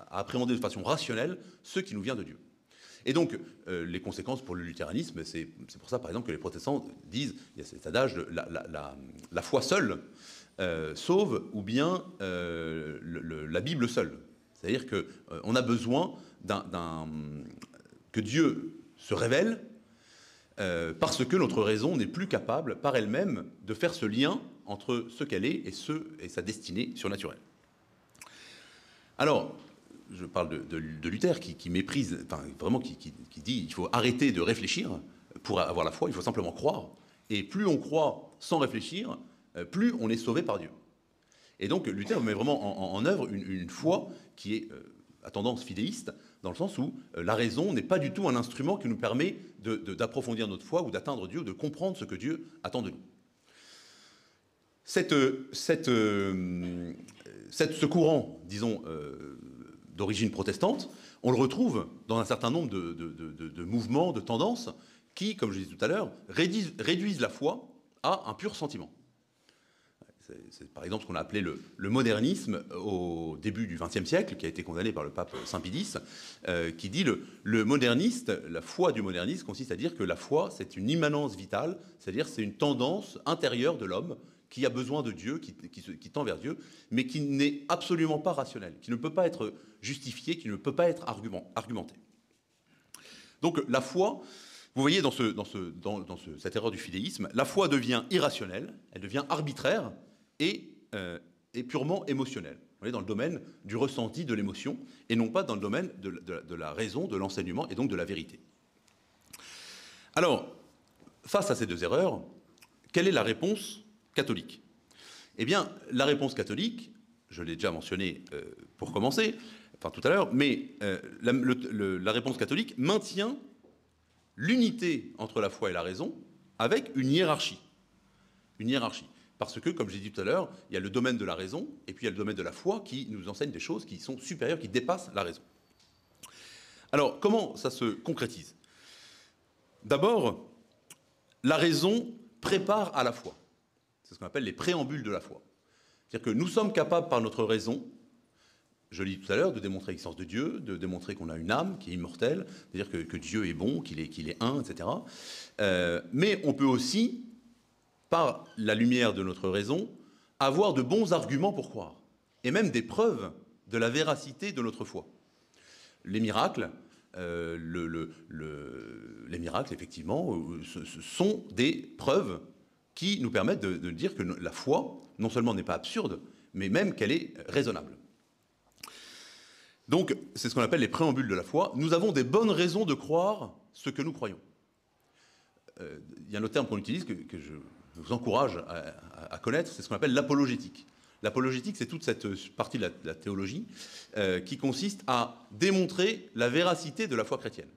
appréhender de façon rationnelle ce qui nous vient de Dieu. Et donc, les conséquences pour le luthéranisme, c'est pour ça, par exemple, que les protestants disent, il y a cet adage, la foi seule sauve, ou bien la Bible seule. C'est-à-dire qu'on a besoin que Dieu se révèle, parce que notre raison n'est plus capable, par elle-même, de faire ce lien entre ce qu'elle est et sa destinée surnaturelle. Alors, je parle de Luther qui méprise, enfin vraiment qui dit il faut arrêter de réfléchir pour avoir la foi, il faut simplement croire. Et plus on croit sans réfléchir, plus on est sauvé par Dieu. Et donc Luther met vraiment en œuvre une foi qui est à tendance fidéiste, dans le sens où la raison n'est pas du tout un instrument qui nous permet d'approfondir notre foi ou d'atteindre Dieu, ou de comprendre ce que Dieu attend de nous. Ce courant, disons, d'origine protestante, on le retrouve dans un certain nombre de mouvements, de tendances, qui, comme je disais tout à l'heure, réduisent la foi à un pur sentiment. C'est par exemple ce qu'on a appelé le modernisme au début du XXe siècle, qui a été condamné par le pape Saint Pie X, qui dit le moderniste, la foi du moderniste consiste à dire que la foi, c'est une immanence vitale, c'est-à-dire c'est une tendance intérieure de l'homme qui a besoin de Dieu, qui tend vers Dieu, mais qui n'est absolument pas rationnelle, qui ne peut pas être justifiée, qui ne peut pas être argumentée. Donc la foi, vous voyez dans cette erreur du fidéisme, la foi devient irrationnelle, elle devient arbitraire et purement émotionnelle. Vous voyez, dans le domaine du ressenti, de l'émotion, et non pas dans le domaine de la raison, de l'enseignement et donc de la vérité. Alors, face à ces deux erreurs, quelle est la réponse catholique? Eh bien, la réponse catholique, je l'ai déjà mentionné pour commencer, enfin tout à l'heure, mais la réponse catholique maintient l'unité entre la foi et la raison avec une hiérarchie. Une hiérarchie. Parce que, comme j'ai dit tout à l'heure, il y a le domaine de la raison et puis il y a le domaine de la foi qui nous enseigne des choses qui sont supérieures, qui dépassent la raison. Alors, comment ça se concrétise? D'abord, la raison prépare à la foi. C'est ce qu'on appelle les préambules de la foi. C'est-à-dire que nous sommes capables par notre raison, je l'ai dit tout à l'heure, de démontrer l'existence de Dieu, de démontrer qu'on a une âme qui est immortelle, c'est-à-dire que Dieu est bon, qu'il est un, etc. Mais on peut aussi, par la lumière de notre raison, avoir de bons arguments pour croire, et même des preuves de la véracité de notre foi. Les miracles, les miracles, effectivement, ce sont des preuves qui nous permettent de dire que la foi, non seulement n'est pas absurde, mais même qu'elle est raisonnable. Donc, c'est ce qu'on appelle les préambules de la foi. Nous avons des bonnes raisons de croire ce que nous croyons. Il y a un autre terme qu'on utilise que je vous encourage à connaître, c'est ce qu'on appelle l'apologétique. L'apologétique, c'est toute cette partie de la théologie qui consiste à démontrer la véracité de la foi chrétienne.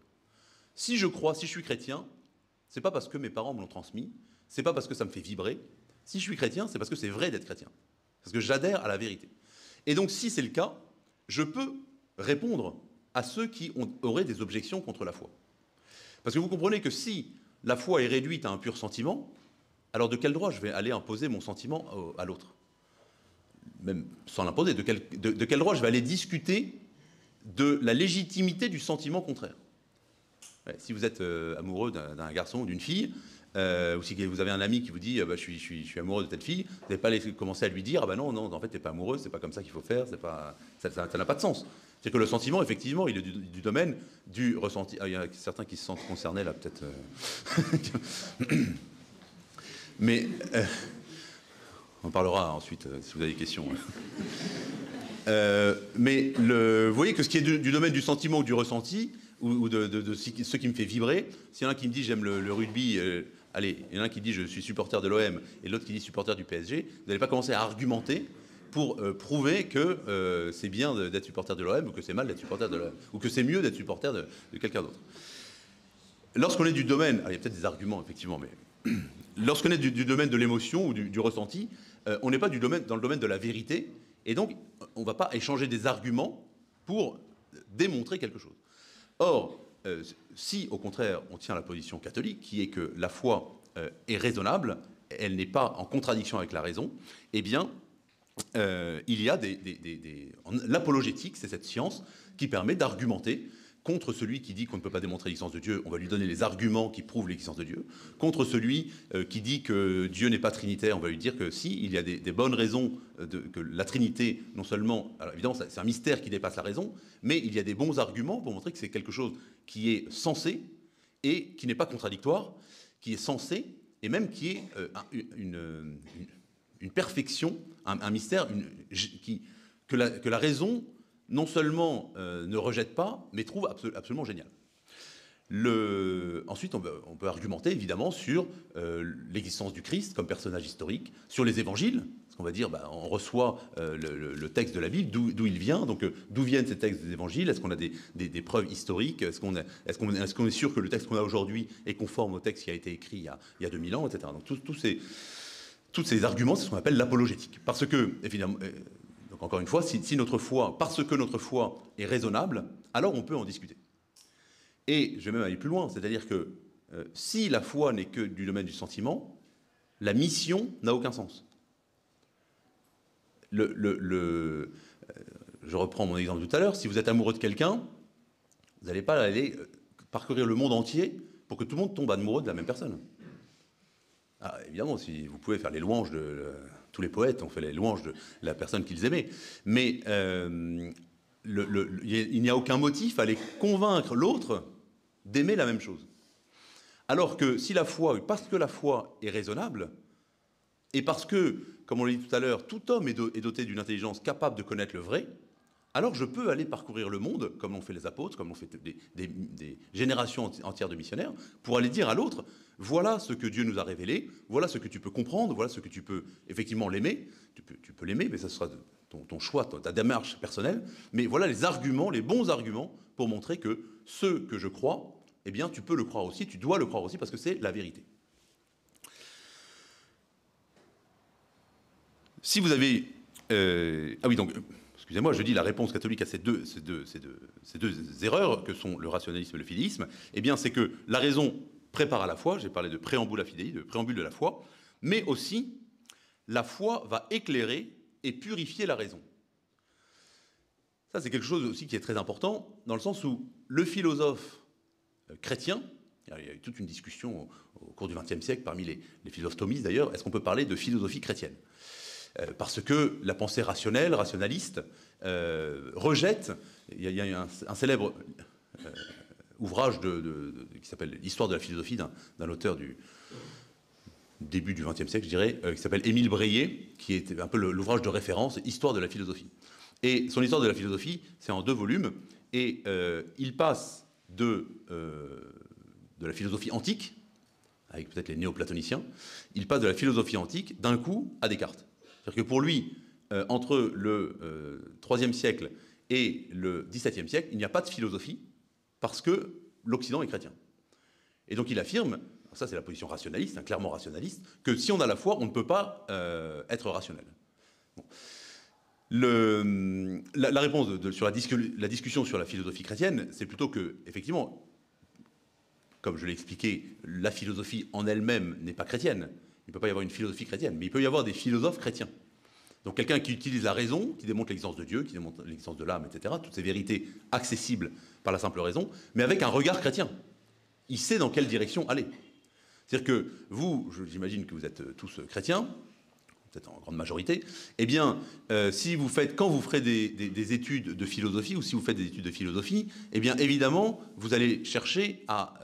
Si je crois, si je suis chrétien, c'est pas parce que mes parents me l'ont transmis, c'est pas parce que ça me fait vibrer. Si je suis chrétien, c'est parce que c'est vrai d'être chrétien, parce que j'adhère à la vérité. Et donc, si c'est le cas, je peux répondre à ceux qui auraient des objections contre la foi. Parce que vous comprenez que si la foi est réduite à un pur sentiment, alors de quel droit je vais aller imposer mon sentiment à l'autre? Même sans l'imposer, de quel droit je vais aller discuter de la légitimité du sentiment contraire? Ouais, si vous êtes amoureux d'un garçon ou d'une fille, ou si vous avez un ami qui vous dit je suis amoureux de telle fille, vous n'allez pas commencer à lui dire non, en fait, tu n'es pas amoureux, c'est pas comme ça qu'il faut faire, ça n'a pas de sens. C'est que le sentiment, effectivement, il est du domaine du ressenti. Ah, il y a certains qui se sentent concernés, là, peut-être. Mais on en parlera ensuite, si vous avez des questions. Mais vous voyez que ce qui est du domaine du sentiment ou du ressenti, ou de ce qui me fait vibrer, s'il y en a un qui me dit j'aime le rugby, allez, il y en a un qui dit je suis supporter de l'OM, et l'autre qui dit supporter du PSG, vous n'allez pas commencer à argumenter pour prouver que c'est bien d'être supporter de l'OM, ou que c'est mal d'être supporter de l'OM, ou que c'est mieux d'être supporter de quelqu'un d'autre. Lorsqu'on est du domaine, il y a peut-être des arguments, effectivement, mais lorsqu'on est du domaine de l'émotion ou du ressenti, on n'est pas dans le domaine de la vérité, et donc on ne va pas échanger des arguments pour démontrer quelque chose. Or, si au contraire on tient la position catholique, qui est que la foi est raisonnable, elle n'est pas en contradiction avec la raison, eh bien, il y a l'apologétique, c'est cette science qui permet d'argumenter contre celui qui dit qu'on ne peut pas démontrer l'existence de Dieu, on va lui donner les arguments qui prouvent l'existence de Dieu. Contre celui qui dit que Dieu n'est pas trinitaire, on va lui dire que si, il y a des bonnes raisons que la Trinité, non seulement, alors évidemment c'est un mystère qui dépasse la raison, mais il y a des bons arguments pour montrer que c'est quelque chose qui est sensé et qui n'est pas contradictoire, qui est sensé et même qui est une perfection, un mystère que la raison non seulement ne rejette pas, mais trouve absolument génial. Ensuite, on peut argumenter évidemment sur l'existence du Christ comme personnage historique, sur les évangiles, parce qu'on va dire, on reçoit le texte de la Bible, d'où il vient, donc d'où viennent ces textes des évangiles, est-ce qu'on a des preuves historiques, est-ce qu'on est sûr que le texte qu'on a aujourd'hui est conforme au texte qui a été écrit il y a 2000 ans, etc. Donc tous ces arguments, c'est ce qu'on appelle l'apologétique. Parce que, évidemment, donc encore une fois, si notre foi, parce que notre foi est raisonnable, alors on peut en discuter. Et je vais même aller plus loin, c'est-à-dire que si la foi n'est que du domaine du sentiment, la mission n'a aucun sens. Je reprends mon exemple de tout à l'heure, si vous êtes amoureux de quelqu'un, vous n'allez pas aller parcourir le monde entier pour que tout le monde tombe amoureux de la même personne. Ah, évidemment, si vous pouvez faire les louanges tous les poètes ont fait les louanges de la personne qu'ils aimaient, mais il n'y a aucun motif à aller convaincre l'autre d'aimer la même chose. Alors que si la foi, parce que la foi est raisonnable, et parce que, comme on l'a dit tout à l'heure, tout homme est doté d'une intelligence capable de connaître le vrai, alors je peux aller parcourir le monde, comme l'ont fait les apôtres, comme l'ont fait des générations entières de missionnaires, pour aller dire à l'autre, voilà ce que Dieu nous a révélé, voilà ce que tu peux comprendre, voilà ce que tu peux effectivement l'aimer. Tu peux l'aimer, mais ça sera ton choix, ta démarche personnelle. Mais voilà les arguments, les bons arguments, pour montrer que ce que je crois, eh bien tu peux le croire aussi, tu dois le croire aussi, parce que c'est la vérité. Si vous avez... ah oui, donc... Excusez-moi, je dis la réponse catholique à ces deux erreurs que sont le rationalisme et le fidéisme, eh bien c'est que la raison prépare à la foi, j'ai parlé de préambule à fidéi, de préambule de la foi, mais aussi la foi va éclairer et purifier la raison. Ça c'est quelque chose aussi qui est très important, dans le sens où le philosophe chrétien, il y a eu toute une discussion au cours du XXe siècle parmi les philosophes thomistes d'ailleurs, est-ce qu'on peut parler de philosophie chrétienne ? Parce que la pensée rationnelle, rationaliste, rejette. Il y a un célèbre ouvrage qui s'appelle L'histoire de la philosophie d'un auteur du début du XXe siècle, je dirais, qui s'appelle Émile Breillet, qui est un peu l'ouvrage de référence, Histoire de la philosophie. Et son Histoire de la philosophie, c'est en 2 volumes, et il passe de la philosophie antique, avec peut-être les néoplatoniciens, il passe de la philosophie antique d'un coup à Descartes. C'est-à-dire que pour lui, entre le IIIe siècle et le XVIIe siècle, il n'y a pas de philosophie parce que l'Occident est chrétien. Et donc il affirme, ça c'est la position rationaliste, hein, clairement rationaliste, que si on a la foi, on ne peut pas être rationnel. Bon. La réponse sur la discussion sur la philosophie chrétienne, c'est plutôt que, effectivement, comme je l'ai expliqué, la philosophie en elle-même n'est pas chrétienne. Il ne peut pas y avoir une philosophie chrétienne, mais il peut y avoir des philosophes chrétiens. Donc quelqu'un qui utilise la raison, qui démontre l'existence de Dieu, qui démontre l'existence de l'âme, etc., toutes ces vérités accessibles par la simple raison, mais avec un regard chrétien. Il sait dans quelle direction aller. C'est-à-dire que vous, j'imagine que vous êtes tous chrétiens, peut-être en grande majorité, eh bien, quand vous ferez des études de philosophie, ou si vous faites des études de philosophie, eh bien, évidemment, vous allez chercher à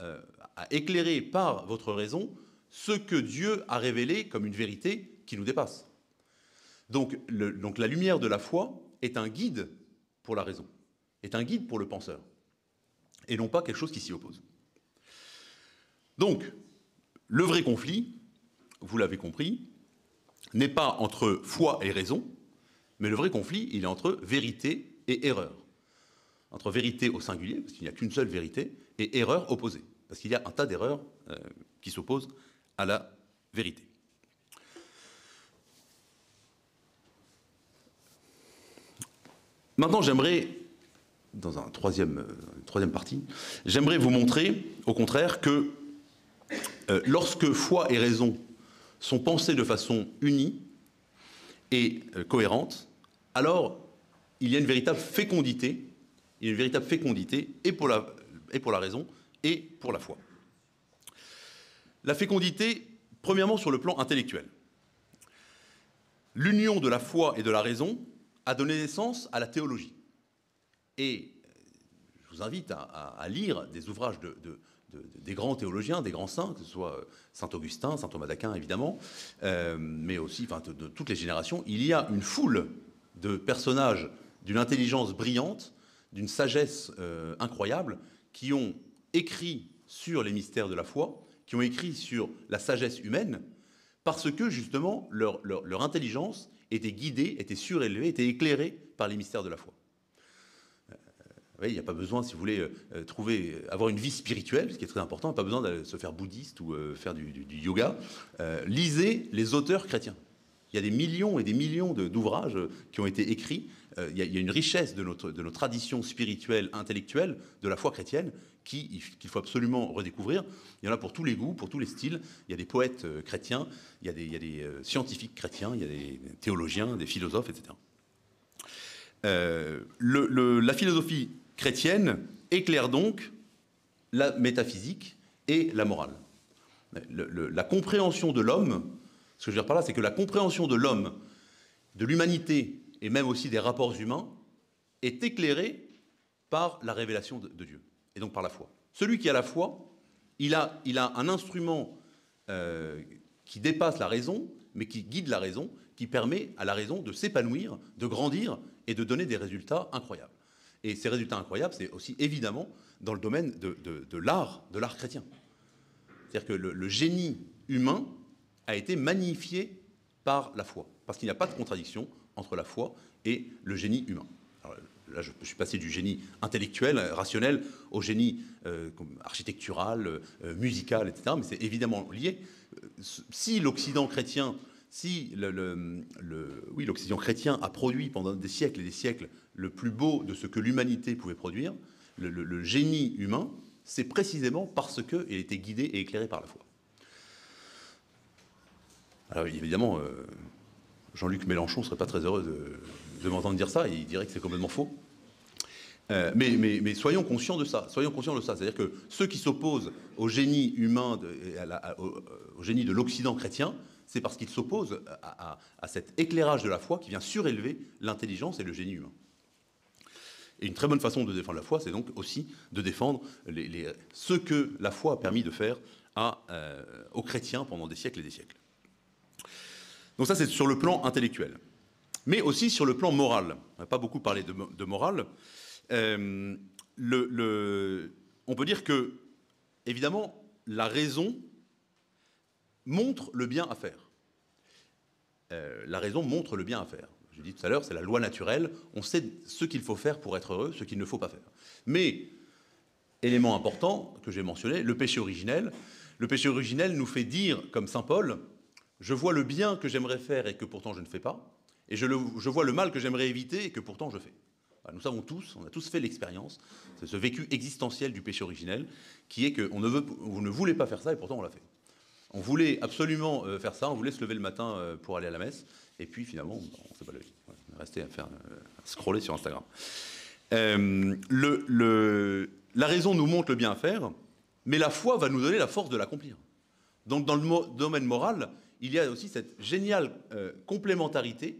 éclairer par votre raison ce que Dieu a révélé comme une vérité qui nous dépasse. Donc la lumière de la foi est un guide pour la raison, est un guide pour le penseur, et non pas quelque chose qui s'y oppose. Donc, le vrai conflit, vous l'avez compris, n'est pas entre foi et raison, mais le vrai conflit, il est entre vérité et erreur. Entre vérité au singulier, parce qu'il n'y a qu'une seule vérité, et erreur opposée, parce qu'il y a un tas d'erreurs qui s'opposent à la vérité. Maintenant, j'aimerais, dans une troisième partie, j'aimerais vous montrer, au contraire, que lorsque foi et raison sont pensées de façon unie et cohérente, alors il y a une véritable fécondité, et pour la raison et pour la foi. La fécondité, premièrement sur le plan intellectuel. L'union de la foi et de la raison a donné naissance à la théologie. Et je vous invite à lire des ouvrages des grands théologiens, des grands saints, que ce soit saint Augustin, saint Thomas d'Aquin évidemment, mais aussi de toutes les générations. Il y a une foule de personnages d'une intelligence brillante, d'une sagesse incroyable, qui ont écrit sur les mystères de la foi, qui ont écrit sur la sagesse humaine, parce que justement leur intelligence était guidée, était surélevée, était éclairée par les mystères de la foi. Il n'y a pas besoin, si vous voulez, avoir une vie spirituelle, ce qui est très important, il n'y a pas besoin de se faire bouddhiste ou faire du yoga. Lisez les auteurs chrétiens. Il y a des millions et des millions d'ouvrages qui ont été écrits. Il y a une richesse de nos traditions spirituelles, intellectuelles, de la foi chrétienne, qu'il faut absolument redécouvrir. Il y en a pour tous les goûts, pour tous les styles. Il y a des poètes chrétiens, il y a des scientifiques chrétiens, il y a des théologiens, des philosophes, etc. La philosophie chrétienne éclaire donc la métaphysique et la morale. La compréhension de l'homme, ce que je veux dire par là, c'est que la compréhension de l'homme, de l'humanité et même aussi des rapports humains est éclairée par la révélation de Dieu, et donc par la foi. Celui qui a la foi, il a un instrument qui dépasse la raison, mais qui guide la raison, qui permet à la raison de s'épanouir, de grandir et de donner des résultats incroyables. Et ces résultats incroyables, c'est aussi évidemment dans le domaine de l'art chrétien. C'est-à-dire que le génie humain a été magnifié par la foi, parce qu'il n'y a pas de contradiction entre la foi et le génie humain. Alors là, je suis passé du génie intellectuel, rationnel, au génie architectural, musical, etc. Mais c'est évidemment lié. Si l'Occident chrétien, l'Occident chrétien a produit pendant des siècles et des siècles le plus beau de ce que l'humanité pouvait produire, le génie humain, c'est précisément parce qu'il était guidé et éclairé par la foi. Alors évidemment, Jean-Luc Mélenchon ne serait pas très heureux de m'entendre dire ça, il dirait que c'est complètement faux. Mais soyons conscients de ça. C'est-à-dire que ceux qui s'opposent au génie humain, au génie de l'Occident chrétien, c'est parce qu'ils s'opposent à cet éclairage de la foi qui vient surélever l'intelligence et le génie humain. Et une très bonne façon de défendre la foi, c'est donc aussi de défendre ce que la foi a permis de faire aux chrétiens pendant des siècles et des siècles. Donc ça, c'est sur le plan intellectuel. Mais aussi sur le plan moral. On n'a pas beaucoup parlé de morale. On peut dire que, évidemment, la raison montre le bien à faire. La raison montre le bien à faire. je l'ai dit tout à l'heure, c'est la loi naturelle. On sait ce qu'il faut faire pour être heureux, ce qu'il ne faut pas faire. Mais, élément important que j'ai mentionné, le péché originel. Le péché originel nous fait dire, comme saint Paul, je vois le bien que j'aimerais faire et que pourtant je ne fais pas, et je vois le mal que j'aimerais éviter et que pourtant je fais. Nous savons tous, on a tous fait l'expérience, c'est ce vécu existentiel du péché originel, qui est qu'on ne voulait pas faire ça et pourtant on l'a fait. On voulait absolument faire ça, on voulait se lever le matin pour aller à la messe, et puis finalement, on ne s'est pas levé. On est resté à scroller sur Instagram. La raison nous montre le bien à faire, mais la foi va nous donner la force de l'accomplir. Donc dans le domaine moral, il y a aussi cette géniale complémentarité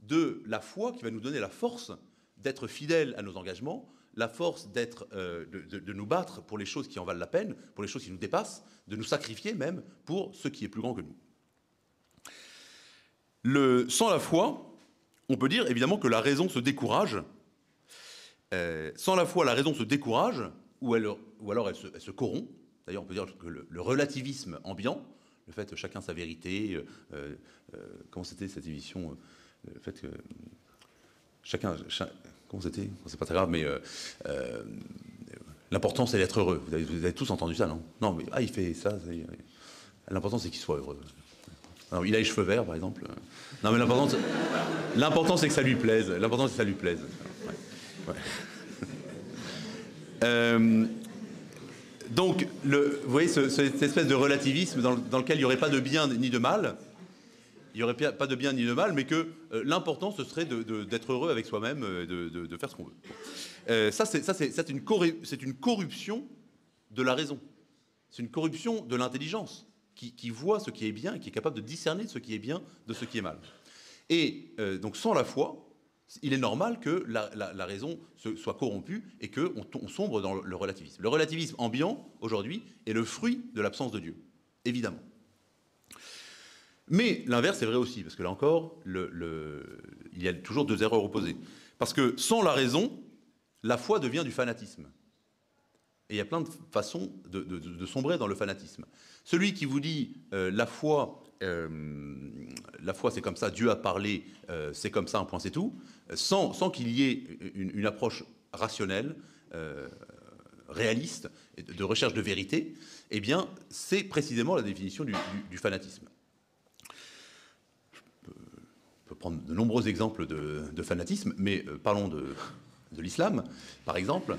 de la foi qui va nous donner la force d'être fidèles à nos engagements, la force de nous battre pour les choses qui en valent la peine, pour les choses qui nous dépassent, de nous sacrifier même pour ce qui est plus grand que nous. Sans la foi, on peut dire évidemment que la raison se décourage. Sans la foi, la raison se décourage, ou alors elle se corrompt. D'ailleurs, on peut dire que le relativisme ambiant, le fait que chacun sa vérité, comment c'était cette émission, le fait que comment c'était, c'est pas très grave, mais l'important c'est d'être heureux. Vous avez tous entendu ça, non? Non, mais il fait ça. L'important c'est qu'il soit heureux. Alors, il a les cheveux verts, par exemple. Non, mais l'important c'est que ça lui plaise. L'important c'est que ça lui plaise. Ouais. Donc, vous voyez cette espèce de relativisme dans lequel il n'y aurait pas de bien ni de mal. Il n'y aurait pas de bien ni de mal, mais que l'important, ce serait d'être heureux avec soi-même, de faire ce qu'on veut. C'est une corruption de la raison. C'est une corruption de l'intelligence, qui voit ce qui est bien et qui est capable de discerner ce qui est bien de ce qui est mal. Et donc, sans la foi, il est normal que la raison soit corrompue et qu'on sombre dans le relativisme. Le relativisme ambiant, aujourd'hui, est le fruit de l'absence de Dieu, évidemment. Mais l'inverse est vrai aussi, parce que là encore, il y a toujours deux erreurs opposées. Parce que sans la raison, la foi devient du fanatisme. Et il y a plein de façons de sombrer dans le fanatisme. Celui qui vous dit la foi c'est comme ça, Dieu a parlé, c'est comme ça, un point c'est tout, sans qu'il y ait une approche rationnelle, réaliste, de recherche de vérité, eh bien, c'est précisément la définition du fanatisme. On peut prendre de nombreux exemples de fanatisme, mais parlons de l'islam, par exemple.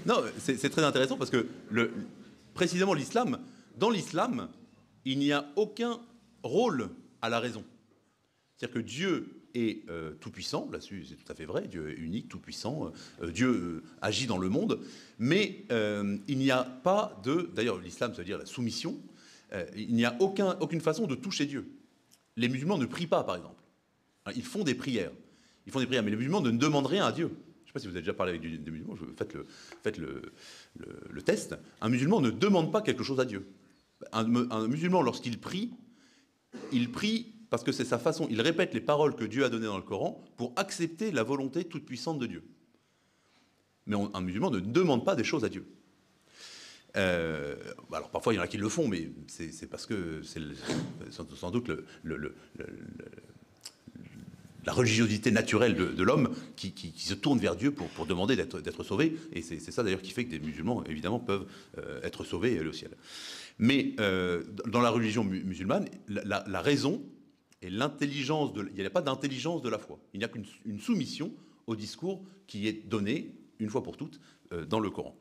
Non, c'est très intéressant parce que précisément l'islam, dans l'islam, il n'y a aucun rôle à la raison. C'est-à-dire que Dieu est tout-puissant, là-dessus c'est tout à fait vrai, Dieu est unique, tout-puissant, Dieu agit dans le monde, mais il n'y a pas d'ailleurs l'islam ça veut dire la soumission, il n'y a aucune façon de toucher Dieu. Les musulmans ne prient pas, par exemple. Ils font des prières, mais les musulmans ne demandent rien à Dieu. Je ne sais pas si vous avez déjà parlé avec des musulmans, faites le test. Un musulman ne demande pas quelque chose à Dieu. Un musulman, lorsqu'il prie parce que c'est sa façon, il répète les paroles que Dieu a données dans le Coran pour accepter la volonté toute puissante de Dieu. Mais un musulman ne demande pas des choses à Dieu. Alors parfois il y en a qui le font, mais c'est parce que c'est sans doute la religiosité naturelle de l'homme qui se tourne vers Dieu pour demander d'être sauvé. Et c'est ça d'ailleurs qui fait que des musulmans, évidemment, peuvent être sauvés et aller au ciel. Mais dans la religion musulmane, la raison et l'intelligence, il n'y a pas d'intelligence de la foi. Il n'y a qu'une soumission au discours qui est donné, une fois pour toutes, dans le Coran.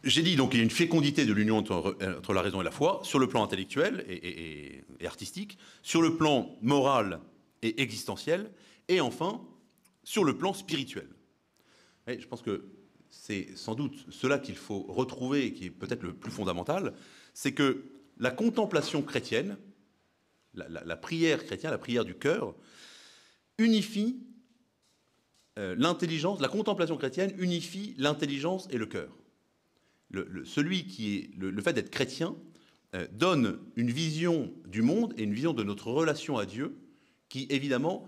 J'ai dit donc qu'il y a une fécondité de l'union entre la raison et la foi, sur le plan intellectuel et artistique, sur le plan moral et existentiel, et enfin, sur le plan spirituel. Et je pense que c'est sans doute cela qu'il faut retrouver, et qui est peut-être le plus fondamental, c'est que la contemplation chrétienne, la prière chrétienne, la prière du cœur, unifie l'intelligence, la contemplation chrétienne unifie l'intelligence et le cœur. Le fait d'être chrétien donne une vision du monde et une vision de notre relation à Dieu qui, évidemment,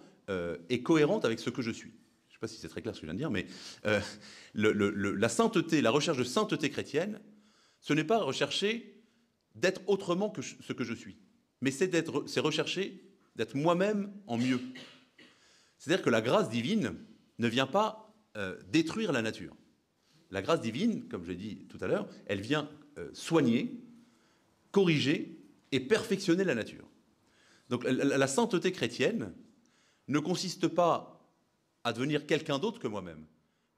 est cohérente avec ce que je suis. Je ne sais pas si c'est très clair ce que je viens de dire, mais la sainteté, la recherche de sainteté chrétienne, ce n'est pas rechercher d'être autrement que ce que je suis, mais c'est rechercher d'être moi-même en mieux. C'est-à-dire que la grâce divine ne vient pas détruire la nature. La grâce divine, comme je l'ai dit tout à l'heure, elle vient soigner, corriger et perfectionner la nature. Donc la sainteté chrétienne ne consiste pas à devenir quelqu'un d'autre que moi-même,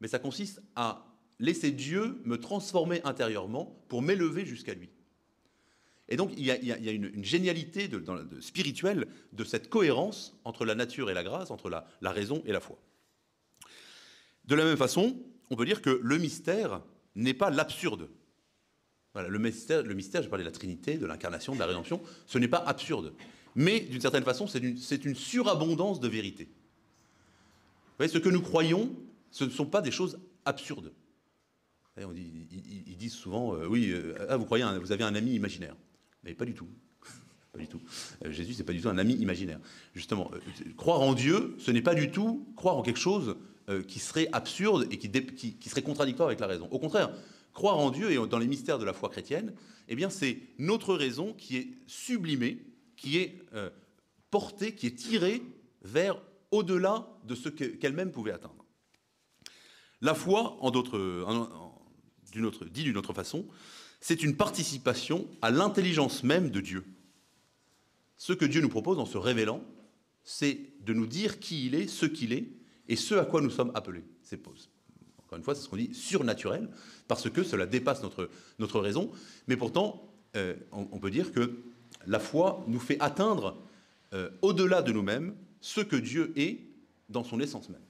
mais ça consiste à laisser Dieu me transformer intérieurement pour m'élever jusqu'à lui. Et donc il y a une génialité spirituelle de cette cohérence entre la nature et la grâce, entre la raison et la foi. De la même façon, on peut dire que le mystère n'est pas l'absurde. Voilà, le mystère, je parlais de la Trinité, de l'incarnation, de la rédemption, ce n'est pas absurde. Mais d'une certaine façon, c'est une surabondance de vérité. Vous voyez, ce que nous croyons, ce ne sont pas des choses absurdes. Vous voyez, ils disent souvent, vous avez un ami imaginaire. Mais pas du tout. Pas du tout. Jésus, c'est pas du tout un ami imaginaire. Justement, croire en Dieu, ce n'est pas du tout croire en quelque chose qui serait absurde et qui serait contradictoire avec la raison. Au contraire, croire en Dieu et dans les mystères de la foi chrétienne, eh bien, c'est notre raison qui est sublimée, qui est portée, qui est tirée vers au-delà de ce qu'elle-même pouvait atteindre. La foi, dit d'une autre façon, c'est une participation à l'intelligence même de Dieu. Ce que Dieu nous propose en se révélant, c'est de nous dire qui il est, ce qu'il est, et ce à quoi nous sommes appelés. C'est, encore une fois, c'est ce qu'on dit surnaturel, parce que cela dépasse notre raison, mais pourtant, on peut dire que la foi nous fait atteindre, au-delà de nous-mêmes, ce que Dieu est dans son essence même.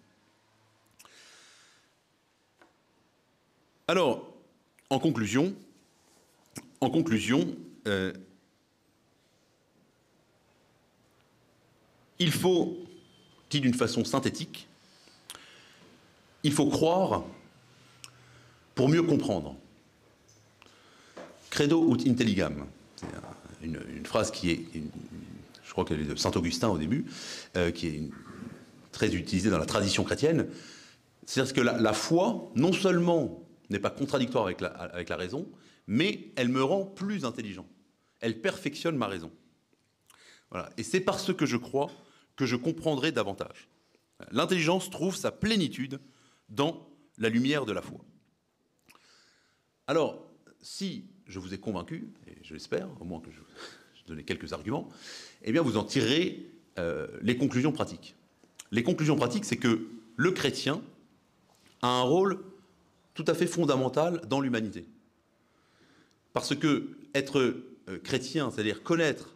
Alors, en conclusion, il faut, dit d'une façon synthétique, il faut croire pour mieux comprendre. Credo ut intelligam. C'est une phrase qui est, je crois qu'elle est de saint Augustin au début, qui est très utilisée dans la tradition chrétienne. C'est-à-dire que la foi, non seulement n'est pas contradictoire avec la raison, mais elle me rend plus intelligent. Elle perfectionne ma raison. Voilà. Et c'est parce que je crois que je comprendrai davantage. L'intelligence trouve sa plénitude dans la lumière de la foi. Alors, si je vous ai convaincu, et je l'espère, au moins que je donne quelques arguments, eh bien vous en tirerez les conclusions pratiques. Les conclusions pratiques, c'est que le chrétien a un rôle tout à fait fondamental dans l'humanité. Parce que être chrétien, c'est-à-dire connaître,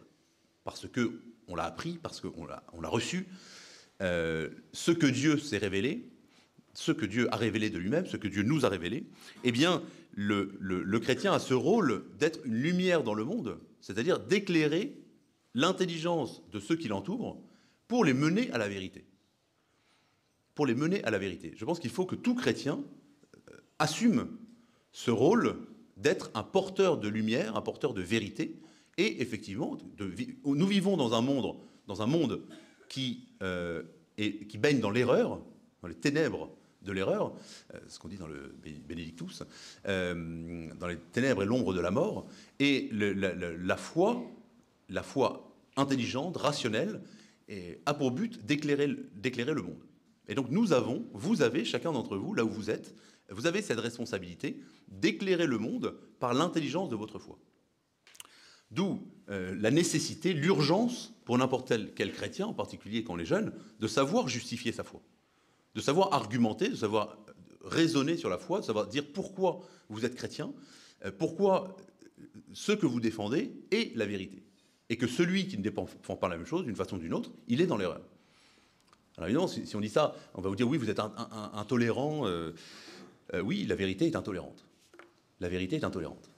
parce qu'on l'a appris, parce qu'on l'a reçu, ce que Dieu s'est révélé, ce que Dieu a révélé de lui-même, ce que Dieu nous a révélé, eh bien, le chrétien a ce rôle d'être une lumière dans le monde, c'est-à-dire d'éclairer l'intelligence de ceux qui l'entourent pour les mener à la vérité. Pour les mener à la vérité. Je pense qu'il faut que tout chrétien assume ce rôle d'être un porteur de lumière, un porteur de vérité, et effectivement, nous vivons dans un monde qui baigne dans l'erreur, dans les ténèbres de l'erreur, ce qu'on dit dans le Benedictus, dans les ténèbres et l'ombre de la mort, et la foi intelligente, rationnelle, a pour but d'éclairer le monde. Et donc vous avez, chacun d'entre vous, là où vous êtes, vous avez cette responsabilité d'éclairer le monde par l'intelligence de votre foi. D'où la nécessité, l'urgence pour n'importe quel chrétien, en particulier quand on est jeune, de savoir justifier sa foi, de savoir argumenter, de savoir raisonner sur la foi, de savoir dire pourquoi vous êtes chrétien, pourquoi ce que vous défendez est la vérité. Et que celui qui ne défend pas la même chose, d'une façon ou d'une autre, il est dans l'erreur. Alors évidemment, si on dit ça, on va vous dire oui, vous êtes intolérant. Oui, la vérité est intolérante. La vérité est intolérante.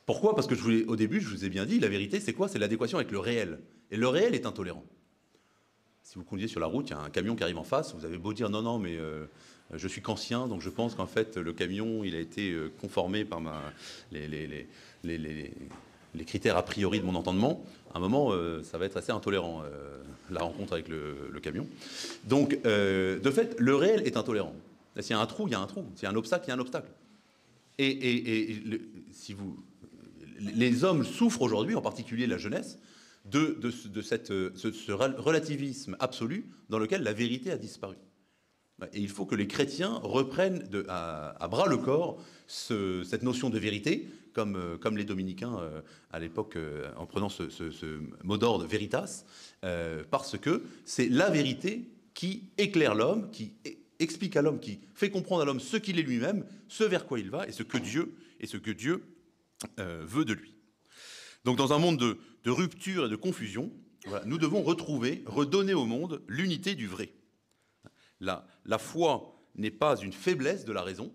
Pourquoi ? Parce que au début, je vous ai bien dit, la vérité, c'est quoi ? C'est l'adéquation avec le réel. Et le réel est intolérant. Si vous conduisez sur la route, il y a un camion qui arrive en face, vous avez beau dire non, mais je suis kantien, donc je pense qu'en fait, le camion, il a été conformé par les critères a priori de mon entendement. À un moment, ça va être assez intolérant, la rencontre avec le camion. Donc, de fait, le réel est intolérant. S'il y a un trou, il y a un trou. S'il y a un obstacle, il y a un obstacle. Les hommes souffrent aujourd'hui, en particulier la jeunesse, ce relativisme absolu dans lequel la vérité a disparu. Et il faut que les chrétiens reprennent à bras le corps cette notion de vérité, comme les dominicains à l'époque, en prenant ce mot d'ordre veritas, parce que c'est la vérité qui éclaire l'homme, qui explique à l'homme, qui fait comprendre à l'homme ce qu'il est lui-même, ce vers quoi il va, et ce que Dieu veut de lui. Donc dans un monde de rupture et de confusion, voilà, nous devons redonner au monde l'unité du vrai. La foi n'est pas une faiblesse de la raison.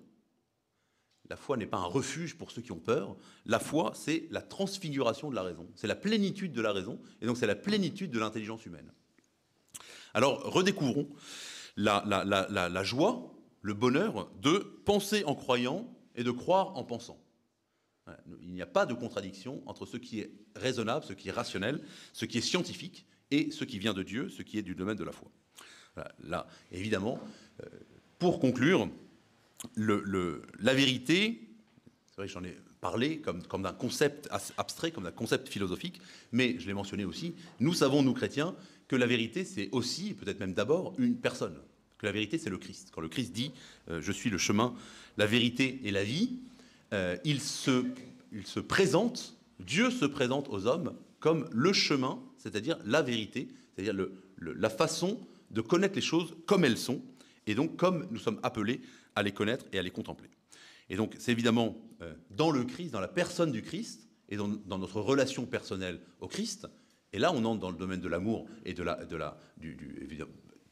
La foi n'est pas un refuge pour ceux qui ont peur. La foi, c'est la transfiguration de la raison. C'est la plénitude de la raison, et donc c'est la plénitude de l'intelligence humaine. Alors, redécouvrons la joie, le bonheur de penser en croyant et de croire en pensant. Il n'y a pas de contradiction entre ce qui est raisonnable, ce qui est rationnel, ce qui est scientifique, et ce qui vient de Dieu, ce qui est du domaine de la foi. Voilà, là, évidemment, pour conclure, la vérité, c'est vrai que j'en ai parlé comme d'un concept abstrait, comme d'un concept philosophique, mais je l'ai mentionné aussi, nous savons, nous chrétiens, que la vérité, c'est aussi, peut-être même d'abord, une personne. Que la vérité, c'est le Christ. Quand le Christ dit « Je suis le chemin, la vérité et la vie », il se présente, Dieu se présente aux hommes comme le chemin, c'est-à-dire la vérité, c'est-à-dire la façon de connaître les choses comme elles sont, et donc comme nous sommes appelés à les connaître et à les contempler. Et donc c'est évidemment dans le Christ, dans la personne du Christ, et dans notre relation personnelle au Christ, et là on entre dans le domaine de l'amour et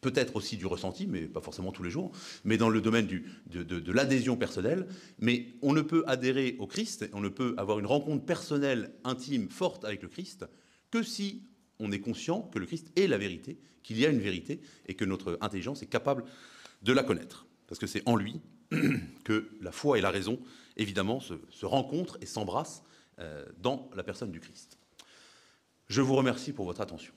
peut-être aussi du ressenti, mais pas forcément tous les jours, mais dans le domaine de l'adhésion personnelle. Mais on ne peut adhérer au Christ, on ne peut avoir une rencontre personnelle, intime, forte avec le Christ, que si on est conscient que le Christ est la vérité, qu'il y a une vérité, et que notre intelligence est capable de la connaître. Parce que c'est en lui que la foi et la raison, évidemment, se rencontrent et s'embrassent dans la personne du Christ. Je vous remercie pour votre attention.